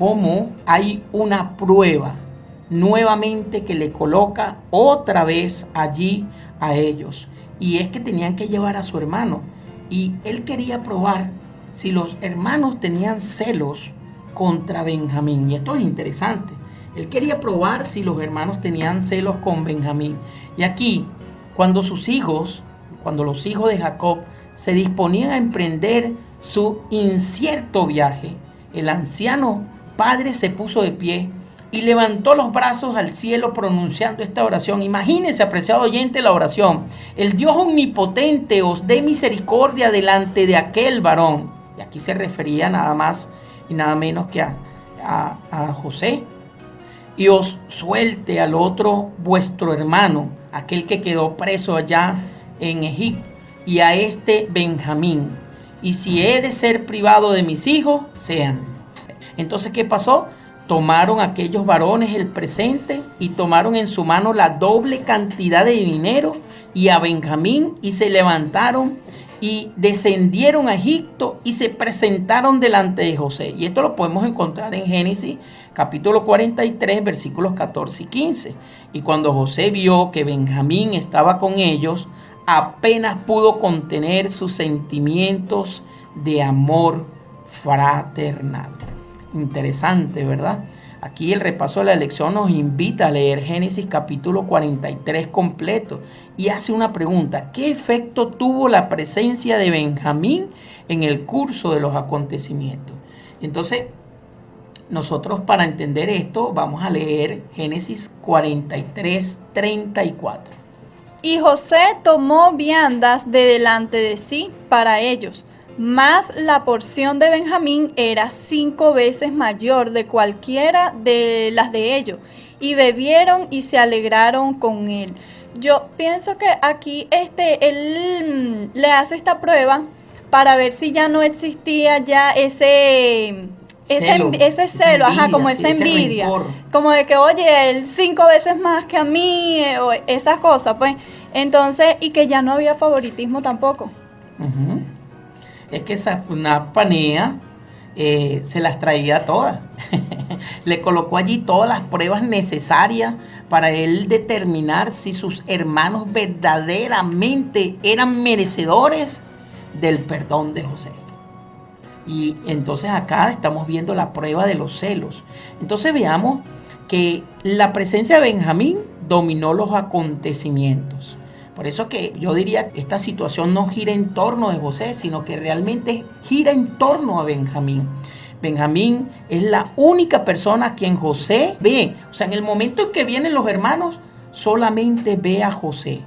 cómo hay una prueba nuevamente que le coloca otra vez allí a ellos. Y es que tenían que llevar a su hermano. Y él quería probar si los hermanos tenían celos contra Benjamín. Y esto es interesante. Él quería probar si los hermanos tenían celos con Benjamín. Y aquí, cuando los hijos de Jacob se disponían a emprender su incierto viaje, el anciano padre se puso de pie y levantó los brazos al cielo pronunciando esta oración. Imagínense, apreciado oyente, la oración. El Dios omnipotente os dé misericordia delante de aquel varón. Y aquí se refería nada más y nada menos que a José. Y os suelte al otro vuestro hermano, aquel que quedó preso allá en Egipto, y a este Benjamín. Y si he de ser privado de mis hijos, sean. Entonces, ¿qué pasó? Tomaron aquellos varones el presente y tomaron en su mano la doble cantidad de dinero y a Benjamín, y se levantaron y descendieron a Egipto y se presentaron delante de José. Y esto lo podemos encontrar en Génesis capítulo 43, versículos 14 y 15. Y cuando José vio que Benjamín estaba con ellos, apenas pudo contener sus sentimientos de amor fraternal. Interesante, ¿verdad? Aquí el repaso de la lección nos invita a leer Génesis capítulo 43 completo y hace una pregunta: ¿qué efecto tuvo la presencia de Benjamín en el curso de los acontecimientos? Entonces, nosotros, para entender esto, vamos a leer Génesis 43, 34. Y José tomó viandas de delante de sí para ellos, mas la porción de Benjamín era 5 veces mayor de cualquiera de las de ellos, y bebieron y se alegraron con él. Yo pienso que aquí él le hace esta prueba para ver si ya no existía ya ese celo, envidia, como sí, esa ese envidia, rencor. como de que, oye, él 5 veces más que a mí, o esas cosas, pues. Entonces, y que ya no había favoritismo tampoco. Uh-huh. Es que una Panea se las traía todas. Le colocó allí todas las pruebas necesarias para él determinar si sus hermanos verdaderamente eran merecedores del perdón de José. Y entonces acá estamos viendo la prueba de los celos. Entonces veamos que la presencia de Benjamín dominó los acontecimientos. Por eso que yo diría que esta situación no gira en torno de José, sino que realmente gira en torno a Benjamín. Benjamín es la única persona a quien José ve. O sea, en el momento en que vienen los hermanos, solamente ve a José.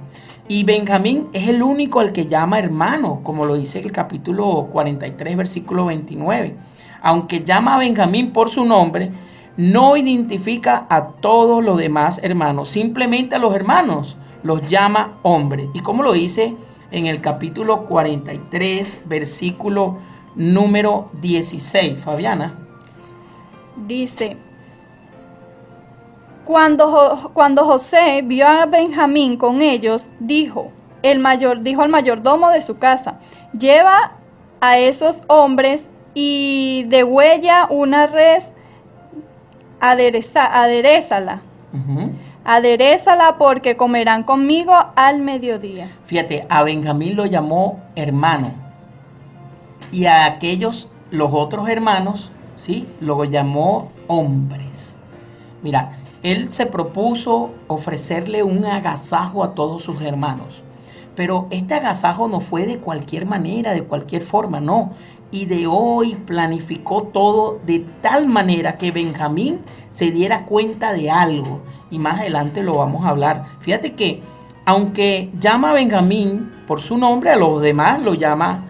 Y Benjamín es el único al que llama hermano, como lo dice el capítulo 43, versículo 29. Aunque llama a Benjamín por su nombre, no identifica a todos los demás hermanos, simplemente a los hermanos los llama hombre. ¿Y cómo lo dice en el capítulo 43, versículo número 16, Fabiana? Dice: Cuando José vio a Benjamín con ellos, dijo al mayordomo de su casa: lleva a esos hombres y degüella una res, aderézala. Uh-huh. Aderézala porque comerán conmigo al mediodía. Fíjate, a Benjamín lo llamó hermano y a aquellos, los otros hermanos, ¿sí?, lo llamó hombres. Mira, él se propuso ofrecerle un agasajo a todos sus hermanos, pero este agasajo no fue de cualquier manera, de cualquier forma, no. Ideó y planificó todo de tal manera que Benjamín se diera cuenta de algo, y más adelante lo vamos a hablar. Fíjate que aunque llama a Benjamín por su nombre, a los demás lo llama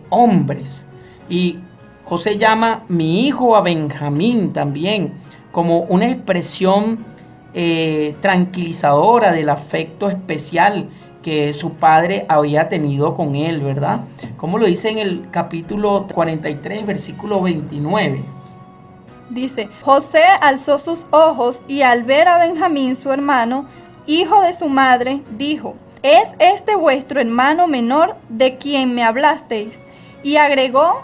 hombres. Y José llama mi hijo a Benjamín también, como una expresión tranquilizadora del afecto especial que su padre había tenido con él, ¿verdad? Como lo dice en el capítulo 43, versículo 29. Dice: José alzó sus ojos y al ver a Benjamín, su hermano, hijo de su madre, dijo: ¿es este vuestro hermano menor de quien me hablasteis? Y agregó: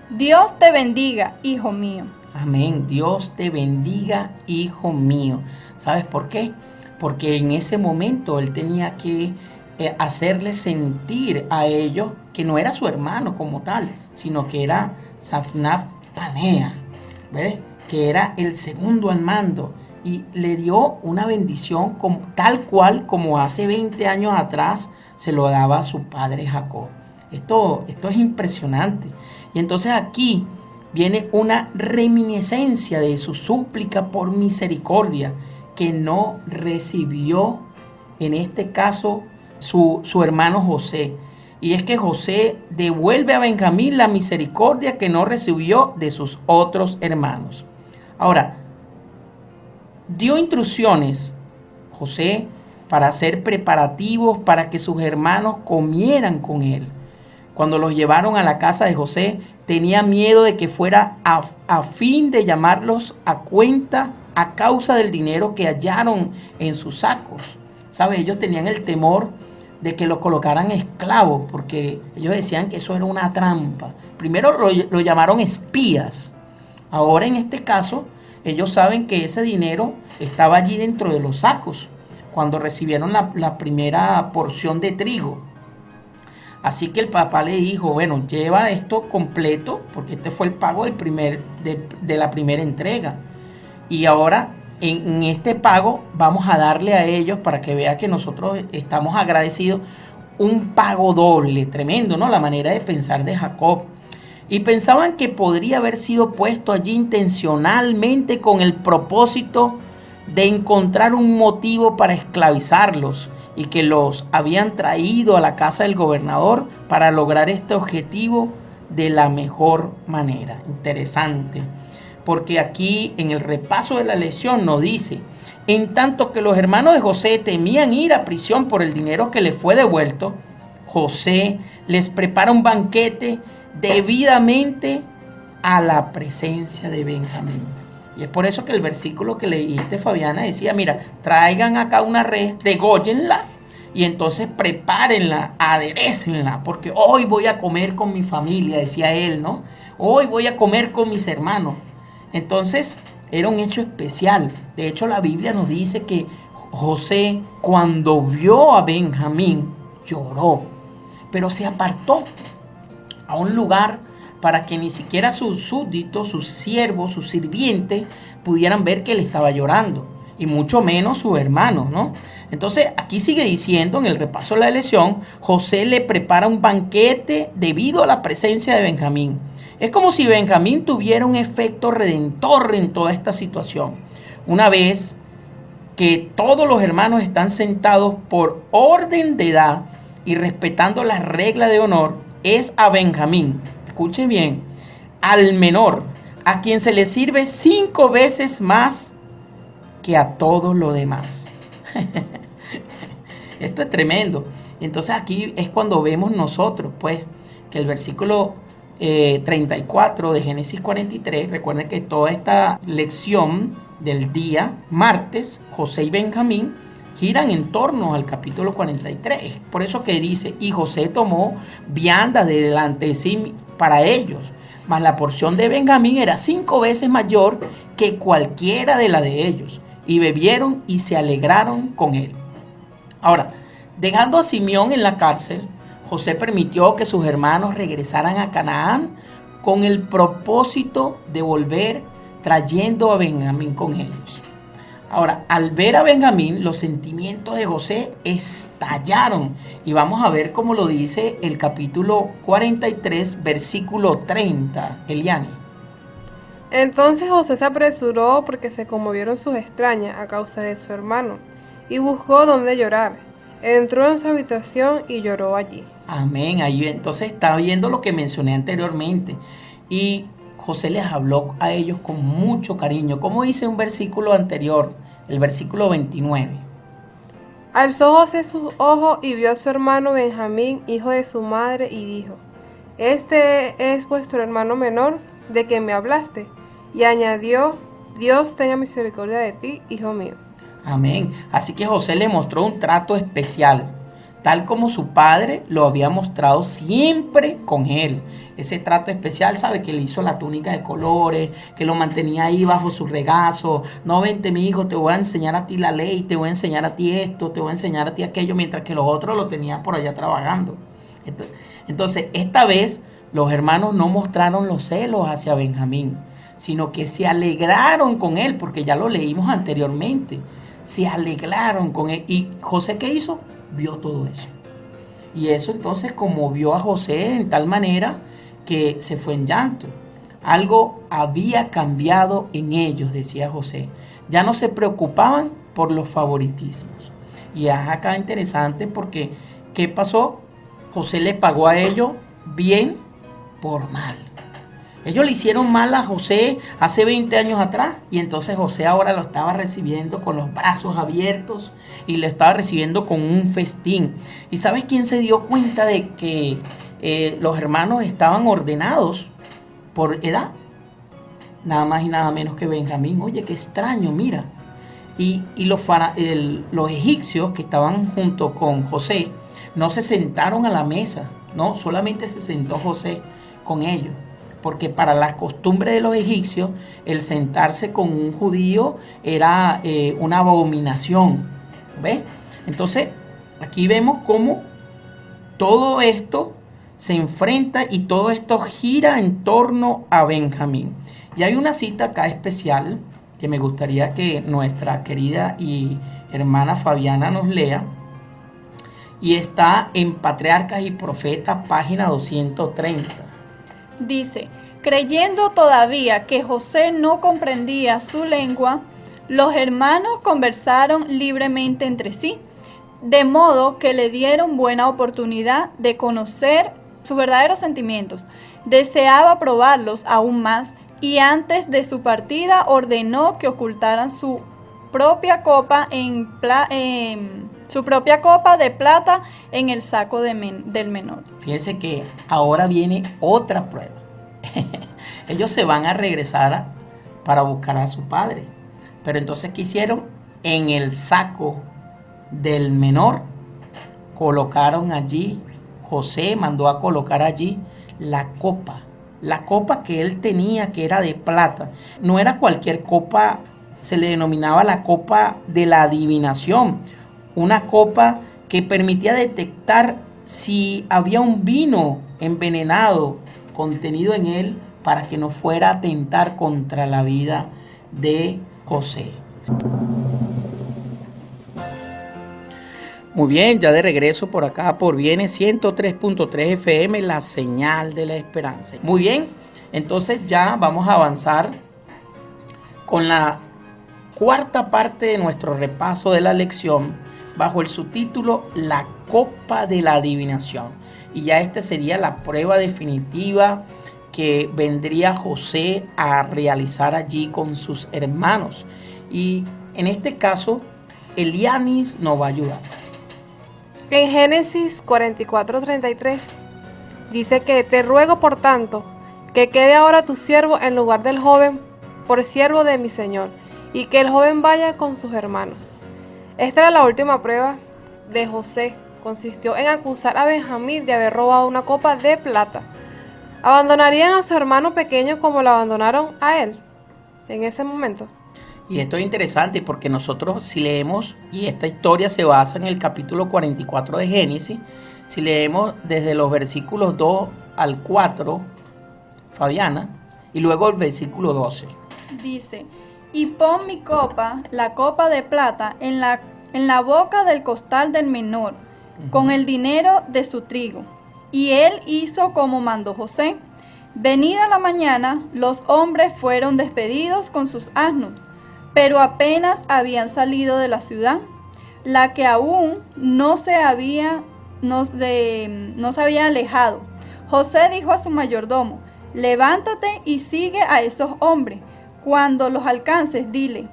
Dios te bendiga, hijo mío. Amén. Dios te bendiga, hijo mío. ¿Sabes por qué? Porque en ese momento él tenía que hacerle sentir a ellos que no era su hermano como tal, sino que era Safnat Panea, ¿ves? Que era el segundo al mando. Y le dio una bendición tal cual como hace 20 años atrás se lo daba a su padre Jacob. Esto es impresionante. Y entonces aquí viene una reminiscencia de su súplica por misericordia que no recibió, en este caso, su hermano José. Y es que José devuelve a Benjamín la misericordia que no recibió de sus otros hermanos. Ahora, dio instrucciones José para hacer preparativos para que sus hermanos comieran con él. Cuando los llevaron a la casa de José, tenía miedo de que fuera a fin de llamarlos a cuenta a causa del dinero que hallaron en sus sacos. ¿Sabe? Ellos tenían el temor de que lo colocaran esclavos, porque ellos decían que eso era una trampa. Primero lo llamaron espías. Ahora en este caso, ellos saben que ese dinero estaba allí dentro de los sacos, cuando recibieron la primera porción de trigo. Así que el papá le dijo, bueno, lleva esto completo, porque este fue el pago de la primera entrega. Y ahora en este pago vamos a darle a ellos, para que vea que nosotros estamos agradecidos, un pago doble, tremendo, ¿no? La manera de pensar de Jacob. Y pensaban que podría haber sido puesto allí intencionalmente con el propósito de encontrar un motivo para esclavizarlos, y que los habían traído a la casa del gobernador para lograr este objetivo de la mejor manera. Interesante, porque aquí en el repaso de la lección nos dice, en tanto que los hermanos de José temían ir a prisión por el dinero que les fue devuelto, José les prepara un banquete debidamente a la presencia de Benjamín. Y es por eso que el versículo que leíste, Fabiana, decía, mira, traigan acá una res, dególlenla y entonces prepárenla, aderécenla, porque hoy voy a comer con mi familia, decía él, ¿no? Hoy voy a comer con mis hermanos. Entonces, era un hecho especial. De hecho, la Biblia nos dice que José, cuando vio a Benjamín, lloró, pero se apartó a un lugar para que ni siquiera sus súbditos, sus siervos, sus sirvientes pudieran ver que él estaba llorando, y mucho menos sus hermanos, ¿no? Entonces aquí sigue diciendo en el repaso de la lección, José le prepara un banquete debido a la presencia de Benjamín. Es como si Benjamín tuviera un efecto redentor en toda esta situación. Una vez que todos los hermanos están sentados por orden de edad y respetando las reglas de honor, es a Benjamín, escuche bien, al menor, a quien se le sirve 5 veces más que a todos los demás. Esto es tremendo. Entonces aquí es cuando vemos nosotros, pues, que el versículo 34 de Génesis 43, recuerden que toda esta lección del día martes, José y Benjamín giran en torno al capítulo 43. Por eso que dice, y José tomó viandas de delante de sí para ellos, mas la porción de Benjamín era 5 veces mayor que cualquiera de la de ellos, y bebieron y se alegraron con él. Ahora, dejando a Simeón en la cárcel, José permitió que sus hermanos regresaran a Canaán con el propósito de volver trayendo a Benjamín con ellos. Ahora, al ver a Benjamín, los sentimientos de José estallaron. Y vamos a ver cómo lo dice el capítulo 43, versículo 30, Eliane. Entonces José se apresuró porque se conmovieron sus extrañas a causa de su hermano, y buscó dónde llorar. Entró en su habitación y lloró allí. Amén. Ahí entonces está viendo lo que mencioné anteriormente. Y José les habló a ellos con mucho cariño. Como dice un versículo anterior, el versículo 29. Alzó José sus ojos y vio a su hermano Benjamín, hijo de su madre, y dijo, este es vuestro hermano menor, de quien me hablaste. Y añadió, Dios tenga misericordia de ti, hijo mío. Amén. Así que José le mostró un trato especial. tal como su padre lo había mostrado siempre con él. Ese trato especial, ¿sabe? Que le hizo la túnica de colores, que lo mantenía ahí bajo su regazo. No, vente, mi hijo, te voy a enseñar a ti la ley, te voy a enseñar a ti esto, te voy a enseñar a ti aquello, mientras que los otros lo tenían por allá trabajando. Entonces, esta vez los hermanos no mostraron los celos hacia Benjamín, sino que se alegraron con él, porque ya lo leímos anteriormente. Se alegraron con él. ¿Y José qué hizo? Vio todo eso. Y eso entonces conmovió a José en tal manera que se fue en llanto. Algo había cambiado en ellos, decía José. Ya no se preocupaban por los favoritismos. Y es acá interesante porque, ¿qué pasó? José le pagó a ellos bien por mal. Ellos le hicieron mal a José hace 20 años atrás y entonces José ahora lo estaba recibiendo con los brazos abiertos y lo estaba recibiendo con un festín. ¿Y sabes quién se dio cuenta de que los hermanos estaban ordenados por edad? Nada más y nada menos que Benjamín. Oye, qué extraño, mira. Y los egipcios que estaban junto con José no se sentaron a la mesa, no, solamente se sentó José con ellos. Porque para las costumbres de los egipcios, el sentarse con un judío era una abominación. ¿Ves? Entonces, aquí vemos cómo todo esto se enfrenta y todo esto gira en torno a Benjamín. Y hay una cita acá especial que me gustaría que nuestra querida y hermana Fabiana nos lea. Y está en Patriarcas y Profetas, página 230. Dice, creyendo todavía que José no comprendía su lengua, los hermanos conversaron libremente entre sí, de modo que le dieron buena oportunidad de conocer sus verdaderos sentimientos. Deseaba probarlos aún más y antes de su partida ordenó que ocultaran su propia copa de plata en el saco del menor. Fíjense que ahora viene otra prueba. Ellos se van a regresar para buscar a su padre. Pero entonces, ¿qué hicieron? En el saco del menor colocaron allí, José mandó a colocar allí la copa que él tenía, que era de plata. No era cualquier copa, se le denominaba la copa de la adivinación. Una copa que permitía detectar si había un vino envenenado contenido en él para que no fuera a atentar contra la vida de José. Muy bien, ya de regreso por acá por Viene 103.3 FM, la señal de la esperanza. Muy bien, entonces ya vamos a avanzar con la cuarta parte de nuestro repaso de la lección bajo el subtítulo La copa de la adivinación. Y ya esta sería la prueba definitiva que vendría José a realizar allí con sus hermanos. Y en este caso, Elianis nos va a ayudar. En Génesis 44:33 dice que te ruego por tanto que quede ahora tu siervo en lugar del joven por siervo de mi señor, y que el joven vaya con sus hermanos. Esta era la última prueba de José. Consistió en acusar a Benjamín de haber robado una copa de plata. ¿Abandonarían a su hermano pequeño como lo abandonaron a él en ese momento? Y esto es interesante porque nosotros si leemos, y esta historia se basa en el capítulo 44 de Génesis, si leemos desde los versículos 2 al 4, Fabiana, y luego el versículo 12. Dice, y pon mi copa, la copa de plata, en la boca del costal del menor, con el dinero de su trigo. Y él hizo como mandó José. Venida la mañana, los hombres fueron despedidos con sus asnos, pero apenas habían salido de la ciudad, la que aún no se había alejado. José dijo a su mayordomo, levántate y sigue a esos hombres. Cuando los alcances, dile,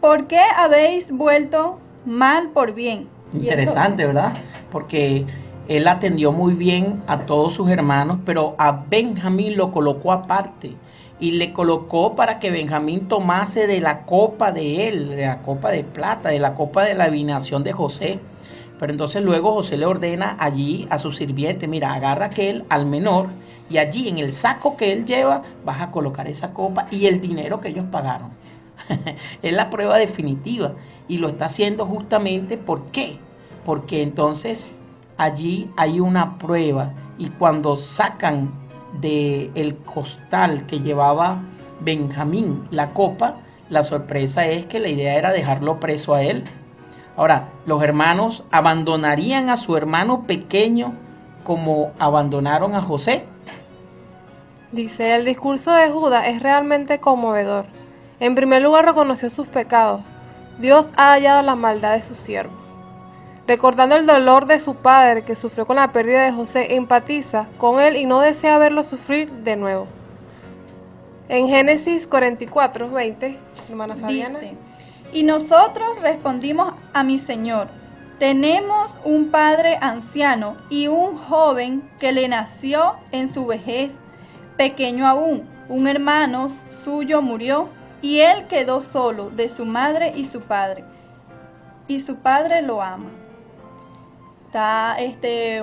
¿por qué habéis vuelto mal por bien? Interesante, ¿verdad? Porque él atendió muy bien a todos sus hermanos, pero a Benjamín lo colocó aparte. Y le colocó para que Benjamín tomase de la copa de él, de la copa de plata, de la copa de la adivinación de José. Pero entonces luego José le ordena allí a su sirviente, mira, agarra aquel al menor y allí en el saco que él lleva vas a colocar esa copa y el dinero que ellos pagaron. Es la prueba definitiva y lo está haciendo justamente, ¿por qué? Porque entonces allí hay una prueba y cuando sacan del costal que llevaba Benjamín la copa, la sorpresa es que la idea era dejarlo preso a él. Ahora, los hermanos abandonarían a su hermano pequeño como abandonaron a José. Dice, el discurso de Judas es realmente conmovedor. En primer lugar reconoció sus pecados. Dios ha hallado la maldad de su siervo. Recordando el dolor de su padre que sufrió con la pérdida de José, empatiza con él y no desea verlo sufrir de nuevo. En Génesis 44, 20, hermana Fabiana. Dice, y nosotros respondimos a mi Señor, tenemos un padre anciano y un joven que le nació en su vejez, pequeño aún, un hermano suyo murió y él quedó solo de su madre y su padre lo ama. Está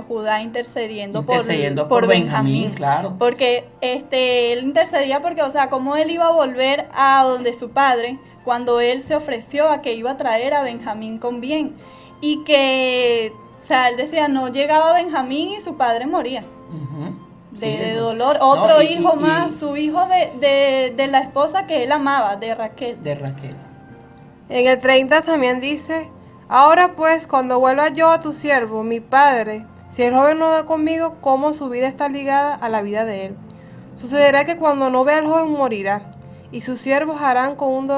Judá intercediendo por Benjamín, claro. porque él intercedía porque, o sea, cómo él iba a volver a donde su padre cuando él se ofreció a que iba a traer a Benjamín con bien y que, o sea, él decía, no llegaba Benjamín y su padre moría. Uh-huh. De dolor, otro hijo más, su hijo de la esposa que él amaba, de Raquel. De Raquel. En el 30 también dice, ahora pues, cuando vuelva yo a tu siervo, mi padre, si el joven no da conmigo, cómo su vida está ligada a la vida de él. Sucederá que cuando no vea al joven morirá, y sus siervos harán con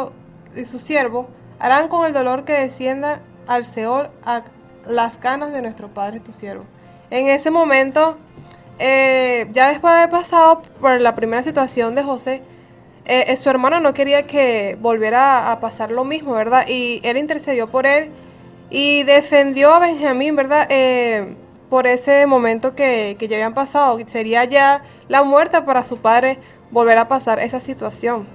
el dolor que descienda al Seol a las canas de nuestro padre tu siervo. En ese momento, ya después de haber pasado por la primera situación de José, su hermano no quería que volviera a pasar lo mismo, ¿verdad? Y él intercedió por él y defendió a Benjamín, ¿verdad? Por ese momento que ya habían pasado. Sería ya la muerte para su padre volver a pasar esa situación.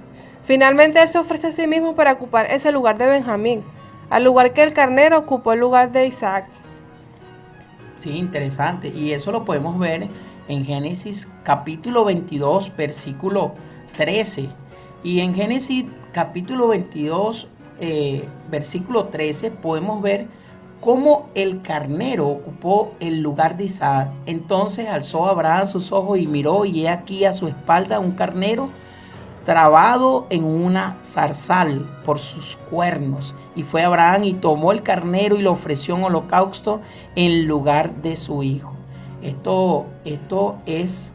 Finalmente él se ofrece a sí mismo para ocupar ese lugar de Benjamín, al lugar que el carnero ocupó el lugar de Isaac. Sí, interesante. Y eso lo podemos ver en Génesis capítulo 22, versículo 13. Y en Génesis capítulo 22, versículo 13, podemos ver cómo el carnero ocupó el lugar de Isaac. Entonces alzó Abraham sus ojos y miró, y he aquí a su espalda un carnero trabado en una zarzal por sus cuernos. Y fue Abraham y tomó el carnero y lo ofreció en holocausto en lugar de su hijo. Esto es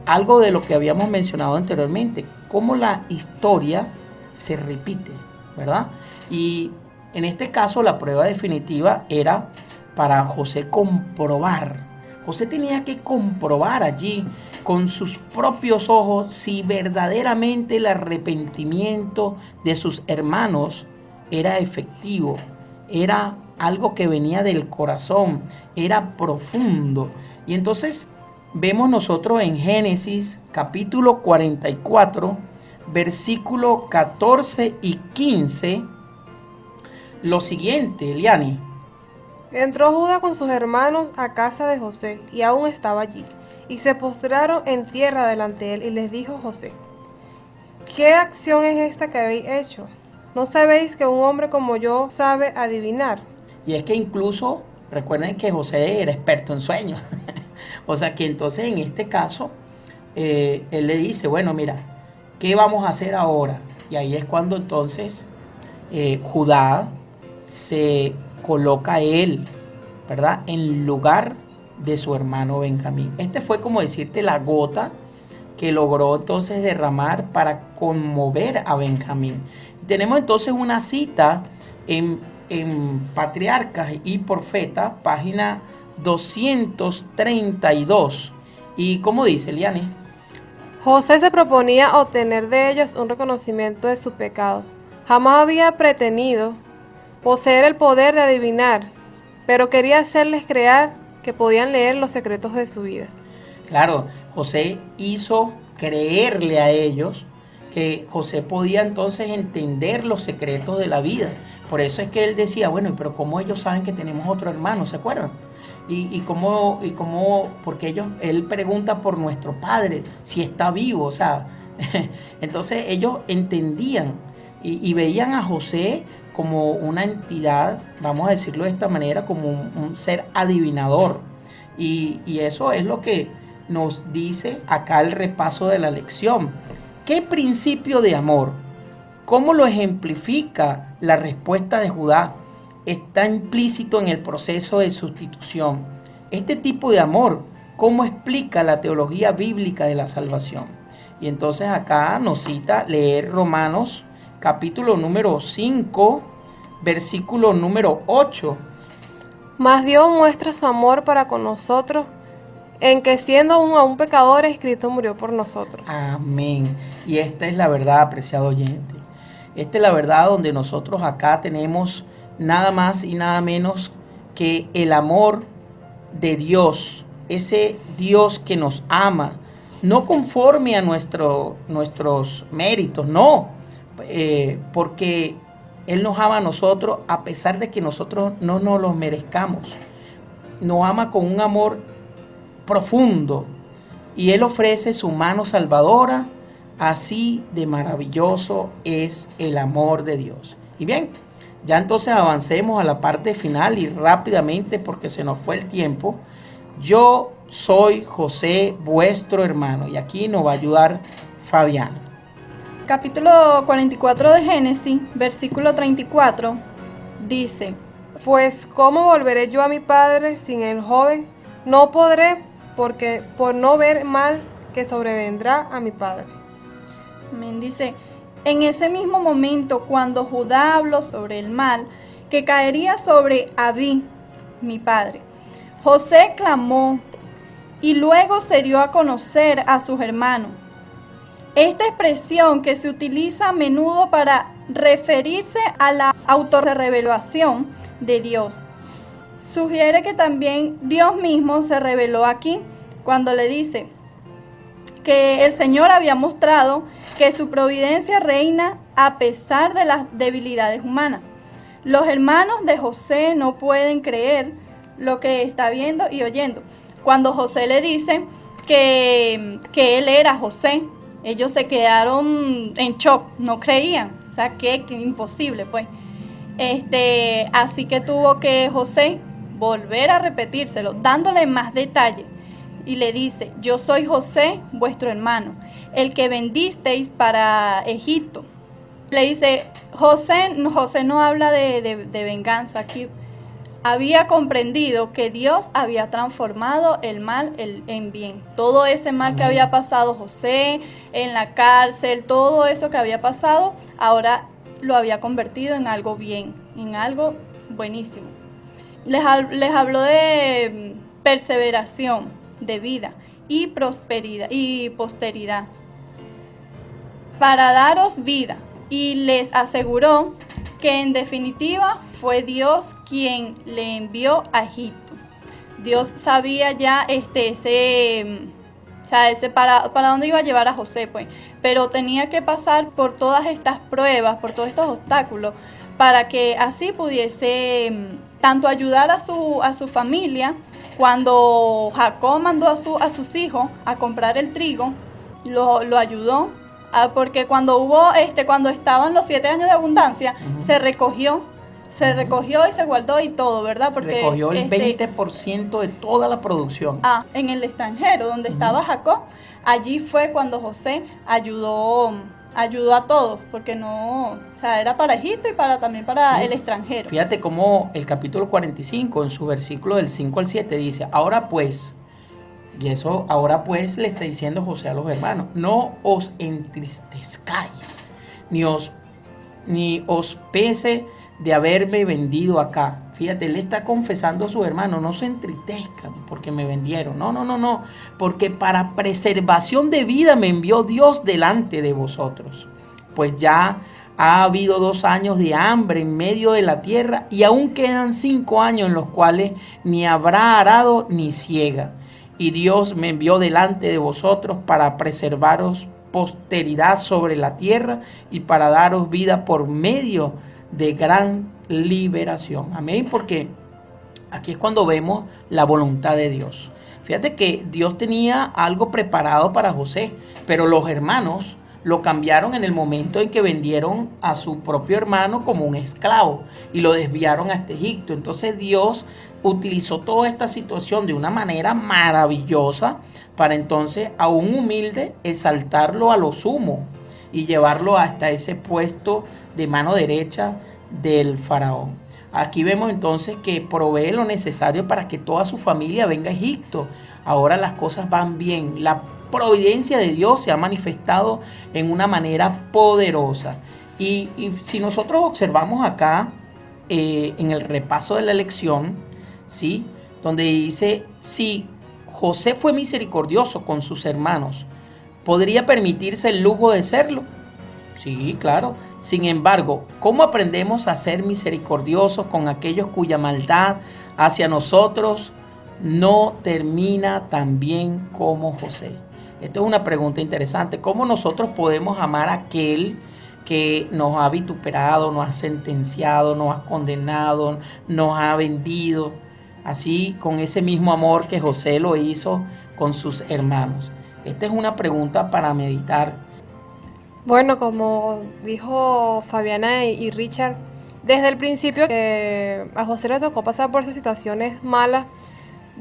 algo de lo que habíamos mencionado anteriormente, cómo la historia se repite, ¿verdad? Y en este caso la prueba definitiva era para José comprobar. José tenía que comprobar allí con sus propios ojos si verdaderamente el arrepentimiento de sus hermanos era efectivo, era algo que venía del corazón, era profundo. Y entonces vemos nosotros en Génesis capítulo 44, versículo 14 y 15, lo siguiente, Eliani. Entró Judá con sus hermanos a casa de José, y aún estaba allí, y se postraron en tierra delante de él, y les dijo José, ¿qué acción es esta que habéis hecho? ¿No sabéis que un hombre como yo sabe adivinar? Y es que incluso, recuerden que José era experto en sueños. O sea que entonces en este caso, él le dice, bueno, mira, ¿qué vamos a hacer ahora? Y ahí es cuando entonces Judá se coloca él, ¿verdad?, en lugar de su hermano Benjamín. Este fue, como decirte, la gota que logró entonces derramar para conmover a Benjamín. Tenemos entonces una cita en Patriarcas y Profetas, página 232. ¿Y cómo dice, Eliane? José se proponía obtener de ellos un reconocimiento de su pecado. Jamás había pretendido poseer el poder de adivinar, pero quería hacerles creer que podían leer los secretos de su vida. Claro, José hizo creerle a ellos que José podía entonces entender los secretos de la vida. Por eso es que él decía, bueno, pero ¿cómo ellos saben que tenemos otro hermano? ¿Se acuerdan? Y cómo, porque él pregunta por nuestro padre, si está vivo, o sea, entonces ellos entendían y veían a José como una entidad, vamos a decirlo de esta manera, como un ser adivinador. Y eso es lo que nos dice acá el repaso de la lección. ¿Qué principio de amor? ¿Cómo lo ejemplifica la respuesta de Judá? Está implícito en el proceso de sustitución. Este tipo de amor, ¿cómo explica la teología bíblica de la salvación? Y entonces acá nos cita leer Romanos capítulo número 5, versículo número 8. Mas Dios muestra su amor para con nosotros, en que siendo aún pecadores, Cristo murió por nosotros. Amén. Y esta es la verdad, apreciado oyente. Esta es la verdad donde nosotros acá tenemos nada más y nada menos que el amor de Dios, ese Dios que nos ama, no conforme a nuestros méritos, no, porque Él nos ama a nosotros a pesar de que nosotros no nos los merezcamos. Nos ama con un amor profundo y Él ofrece su mano salvadora. Así de maravilloso es el amor de Dios. Y bien, ya entonces avancemos a la parte final y rápidamente porque se nos fue el tiempo. Yo soy José, vuestro hermano, y aquí nos va a ayudar Fabián. Capítulo 44 de Génesis, versículo 34, dice: Pues, ¿cómo volveré yo a mi padre sin el joven? No podré, porque por no ver mal que sobrevendrá a mi padre. Amén. Dice: en ese mismo momento, cuando Judá habló sobre el mal que caería sobre Abí, mi padre, José clamó y luego se dio a conocer a sus hermanos. Esta expresión, que se utiliza a menudo para referirse a la autorrevelación de Dios, sugiere que también Dios mismo se reveló aquí cuando le dice que el Señor había mostrado que su providencia reina a pesar de las debilidades humanas. Los hermanos de José no pueden creer lo que está viendo y oyendo. Cuando José le dice que él era José, ellos se quedaron en shock, no creían, o sea, que imposible, pues. Así que tuvo que José volver a repetírselo, dándole más detalle. Y le dice: yo soy José, vuestro hermano, el que vendisteis para Egipto. Le dice, José no habla de venganza aquí. Había comprendido que Dios había transformado el mal en bien. Todo ese mal que había pasado José en la cárcel, todo eso que había pasado, ahora lo había convertido en algo bien, en algo buenísimo. Les habló de perseveración, de vida y prosperidad y posteridad, para daros vida, y les aseguró que en definitiva fue Dios quien le envió a Egipto. Dios sabía ya para dónde iba a llevar a José, pues, pero tenía que pasar por todas estas pruebas, por todos estos obstáculos, para que así pudiese tanto ayudar a su familia. Cuando Jacob mandó a sus hijos a comprar el trigo, lo ayudó, porque cuando estaban los 7 años de abundancia, se recogió y se guardó y todo, ¿verdad? Porque se recogió el 20% de toda la producción. En el extranjero, donde estaba Jacob, allí fue cuando José ayudó a todos, porque era para Egipto y también para el extranjero. Fíjate cómo el capítulo 45, en su versículo del 5 al 7, dice: ahora pues, y eso ahora pues le está diciendo José a los hermanos, no os entristezcáis, ni os pese de haberme vendido acá. Fíjate, él está confesando a sus hermanos: no se entristezcan porque me vendieron. No, porque para preservación de vida me envió Dios delante de vosotros. Pues ya ha habido 2 años de hambre en medio de la tierra, y aún quedan 5 años en los cuales ni habrá arado ni siega. Y Dios me envió delante de vosotros para preservaros posteridad sobre la tierra y para daros vida por medio de gran liberación. Amén, porque aquí es cuando vemos la voluntad de Dios. Fíjate que Dios tenía algo preparado para José, pero los hermanos lo cambiaron en el momento en que vendieron a su propio hermano como un esclavo y lo desviaron hasta Egipto. Entonces Dios utilizó toda esta situación de una manera maravillosa para entonces a un humilde exaltarlo a lo sumo y llevarlo hasta ese puesto de mano derecha del faraón. Aquí vemos entonces que provee lo necesario para que toda su familia venga a Egipto. Ahora las cosas van bien. La providencia de Dios se ha manifestado en una manera poderosa. Y si nosotros observamos acá en el repaso de la lección, ¿sí?, donde dice, si José fue misericordioso con sus hermanos, ¿podría permitirse el lujo de serlo? Sí, claro. Sin embargo, ¿cómo aprendemos a ser misericordiosos con aquellos cuya maldad hacia nosotros no termina tan bien como José? Esto es una pregunta interesante. ¿Cómo nosotros podemos amar a aquel que nos ha vituperado, nos ha sentenciado, nos ha condenado, nos ha vendido? Así, con ese mismo amor que José lo hizo con sus hermanos. Esta es una pregunta para meditar. Bueno, como dijo Fabiana y Richard, desde el principio que a José le tocó pasar por esas situaciones malas,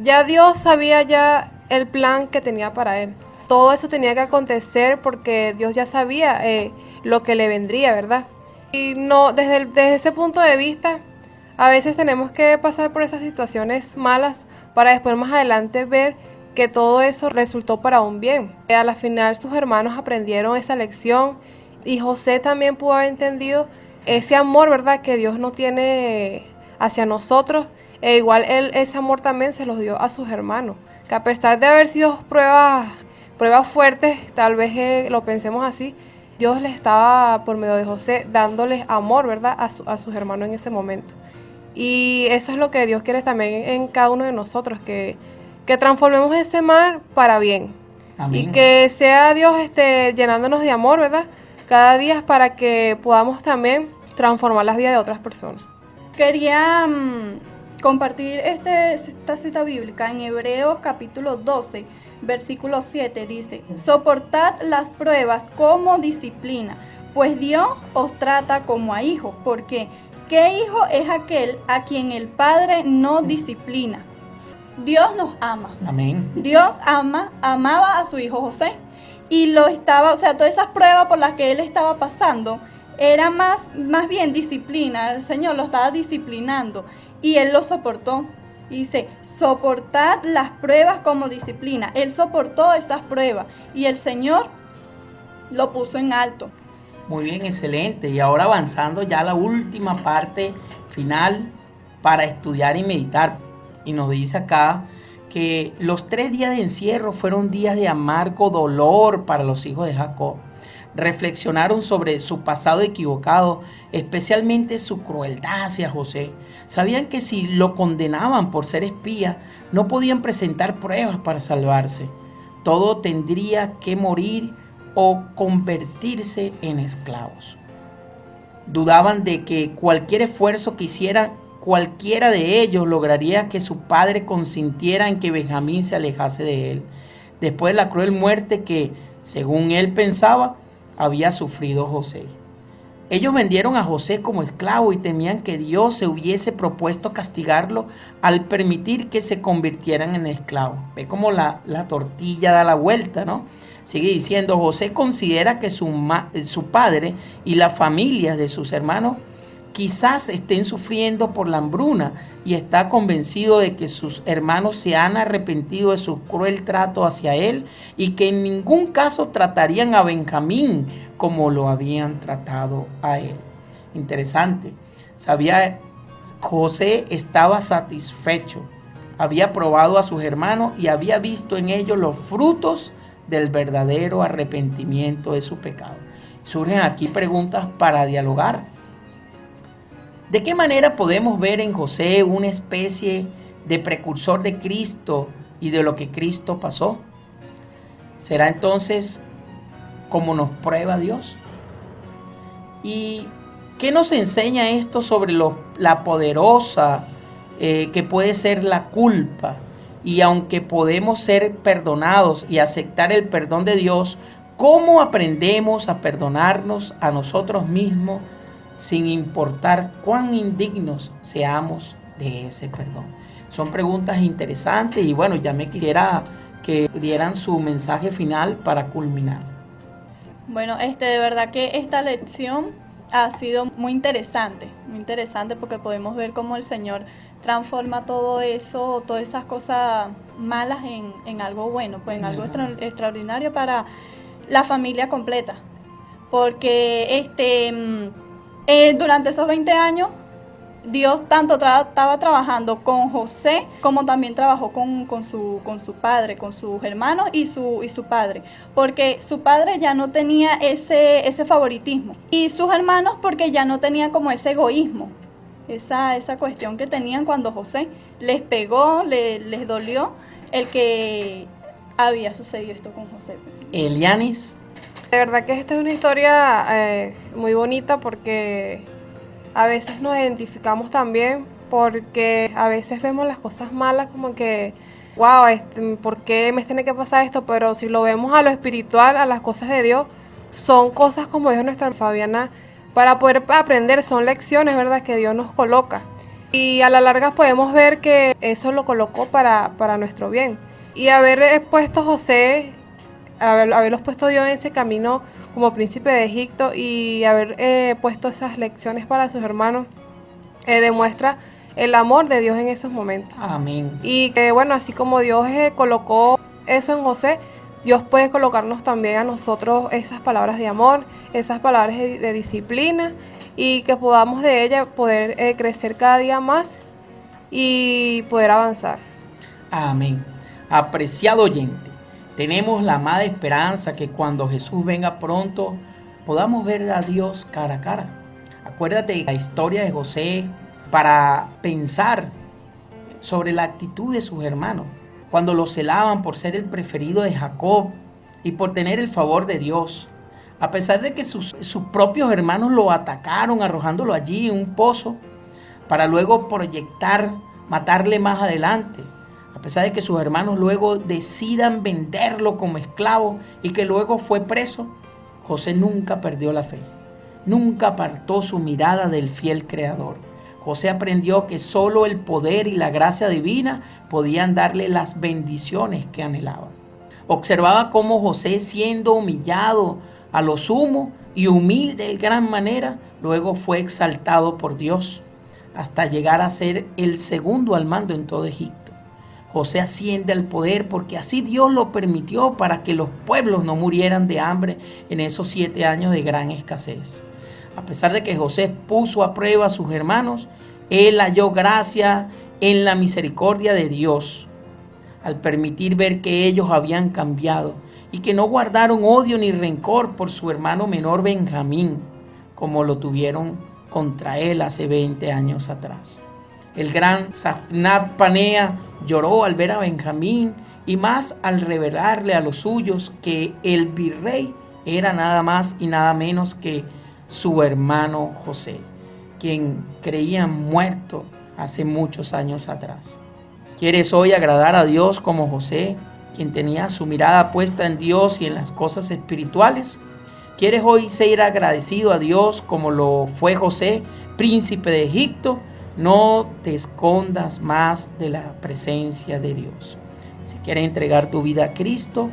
ya Dios sabía ya el plan que tenía para él. Todo eso tenía que acontecer porque Dios ya sabía lo que le vendría, ¿verdad? Y no, desde ese punto de vista, a veces tenemos que pasar por esas situaciones malas para después más adelante ver que todo eso resultó para un bien. A la final sus hermanos aprendieron esa lección y José también pudo haber entendido ese amor, ¿verdad?, que Dios no tiene hacia nosotros. E igual él ese amor también se los dio a sus hermanos, que a pesar de haber sido pruebas fuertes, tal vez lo pensemos así, Dios les estaba por medio de José dándoles amor, ¿verdad?, a sus hermanos en ese momento. Y eso es lo que Dios quiere también en cada uno de nosotros, que transformemos ese mal para bien. Amén. Y que sea Dios llenándonos de amor, ¿verdad?, cada día, para que podamos también transformar las vidas de otras personas. Quería compartir esta cita bíblica en Hebreos capítulo 12, versículo 7, dice: soportad las pruebas como disciplina, pues Dios os trata como a hijos, porque ¿qué hijo es aquel a quien el Padre no disciplina? Dios nos ama. Amén. Dios amaba a su hijo José y todas esas pruebas por las que él estaba pasando era más bien disciplina. El Señor lo estaba disciplinando y él lo soportó. Dice, soportad las pruebas como disciplina. Él soportó esas pruebas y el Señor lo puso en alto. Muy bien, excelente. Y ahora avanzando ya a la última parte final para estudiar y meditar. Y nos dice acá que los 3 días de encierro fueron días de amargo dolor para los hijos de Jacob. Reflexionaron sobre su pasado equivocado, especialmente su crueldad hacia José. Sabían que si lo condenaban por ser espía, no podían presentar pruebas para salvarse. Todo tendría que morir o convertirse en esclavos. Dudaban de que cualquier esfuerzo que hicieran, cualquiera de ellos lograría que su padre consintiera en que Benjamín se alejase de él, después de la cruel muerte que, según él pensaba, había sufrido José. Ellos vendieron a José como esclavo y temían que Dios se hubiese propuesto castigarlo al permitir que se convirtieran en esclavos. Ve como la tortilla da la vuelta, ¿no? Sigue diciendo, José considera que su padre y la familia de sus hermanos quizás estén sufriendo por la hambruna y está convencido de que sus hermanos se han arrepentido de su cruel trato hacia él y que en ningún caso tratarían a Benjamín como lo habían tratado a él. Interesante. José estaba satisfecho, había probado a sus hermanos y había visto en ellos los frutos del verdadero arrepentimiento de su pecado. Surgen aquí preguntas para dialogar. ¿De qué manera podemos ver en José una especie de precursor de Cristo y de lo que Cristo pasó? ¿Será entonces como nos prueba Dios. ¿Y qué nos enseña esto sobre la poderosa que puede ser la culpa? Y aunque podemos ser perdonados y aceptar el perdón de Dios, ¿cómo aprendemos a perdonarnos a nosotros mismos sin importar cuán indignos seamos de ese perdón? Son preguntas interesantes y bueno, ya me quisiera que dieran su mensaje final para culminar. Bueno, de verdad que esta lección ha sido muy interesante porque podemos ver cómo el Señor transforma todo eso, todas esas cosas malas en algo bueno, pues en algo extraordinario para la familia completa. Porque durante esos 20 años Dios tanto estaba trabajando con José como también trabajó con su padre, con sus hermanos y su padre, porque su padre ya no tenía ese favoritismo y sus hermanos porque ya no tenían como ese egoísmo, esa cuestión que tenían cuando José les pegó, les dolió el que había sucedido esto con José. Elianis. De verdad que esta es una historia muy bonita porque a veces nos identificamos también, porque a veces vemos las cosas malas como que, wow, ¿por qué me tiene que pasar esto? Pero si lo vemos a lo espiritual, a las cosas de Dios, son cosas, como dijo nuestra Fabiana, para poder aprender, son lecciones, ¿verdad?, que Dios nos coloca. Y a la larga podemos ver que eso lo colocó para nuestro bien. Y haber puesto José, haberlos puesto Dios en ese camino como príncipe de Egipto y haber puesto esas lecciones para sus hermanos, demuestra el amor de Dios en esos momentos. Amén. Y que bueno, así como Dios colocó eso en José, Dios puede colocarnos también a nosotros esas palabras de amor, esas palabras de disciplina, y que podamos de ella poder crecer cada día más y poder avanzar. Amén. Apreciado oyente, tenemos la amada esperanza que cuando Jesús venga pronto podamos ver a Dios cara a cara. Acuérdate de la historia de José para pensar sobre la actitud de sus hermanos, cuando lo celaban por ser el preferido de Jacob y por tener el favor de Dios. A pesar de que sus propios hermanos lo atacaron arrojándolo allí en un pozo para luego proyectar matarle más adelante. A pesar de que sus hermanos luego decidan venderlo como esclavo y que luego fue preso, José nunca perdió la fe, nunca apartó su mirada del fiel Creador. José aprendió que solo el poder y la gracia divina podían darle las bendiciones que anhelaba. Observaba cómo José, siendo humillado a lo sumo y humilde de gran manera, luego fue exaltado por Dios hasta llegar a ser el segundo al mando en todo Egipto. José asciende al poder porque así Dios lo permitió para que los pueblos no murieran de hambre en esos 7 años de gran escasez. A pesar de que José puso a prueba a sus hermanos, él halló gracia en la misericordia de Dios al permitir ver que ellos habían cambiado y que no guardaron odio ni rencor por su hermano menor Benjamín, como lo tuvieron contra él hace 20 años atrás. El gran Safnat Panea lloró al ver a Benjamín y más al revelarle a los suyos que el virrey era nada más y nada menos que su hermano José, quien creían muerto hace muchos años atrás. ¿Quieres hoy agradar a Dios como José, quien tenía su mirada puesta en Dios y en las cosas espirituales? ¿Quieres hoy ser agradecido a Dios como lo fue José, príncipe de Egipto? No te escondas más de la presencia de Dios. Si quieres entregar tu vida a Cristo,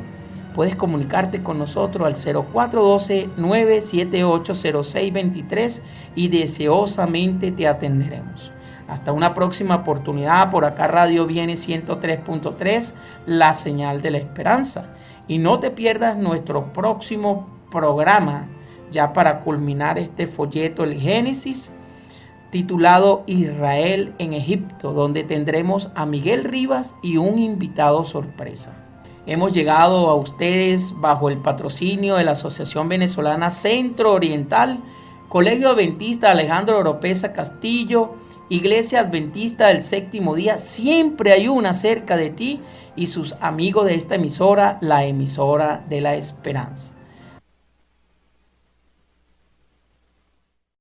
puedes comunicarte con nosotros al 0412-978-0623 y deseosamente te atenderemos. Hasta una próxima oportunidad. Por acá Radio Viene 103.3, la señal de la esperanza. Y no te pierdas nuestro próximo programa, ya para culminar este folleto, el Génesis, titulado Israel en Egipto, donde tendremos a Miguel Rivas y un invitado sorpresa. Hemos llegado a ustedes bajo el patrocinio de la Asociación Venezolana Centro Oriental, Colegio Adventista Alejandro Oropesa Castillo, Iglesia Adventista del Séptimo Día, siempre hay una cerca de ti, y sus amigos de esta emisora, la emisora de la esperanza.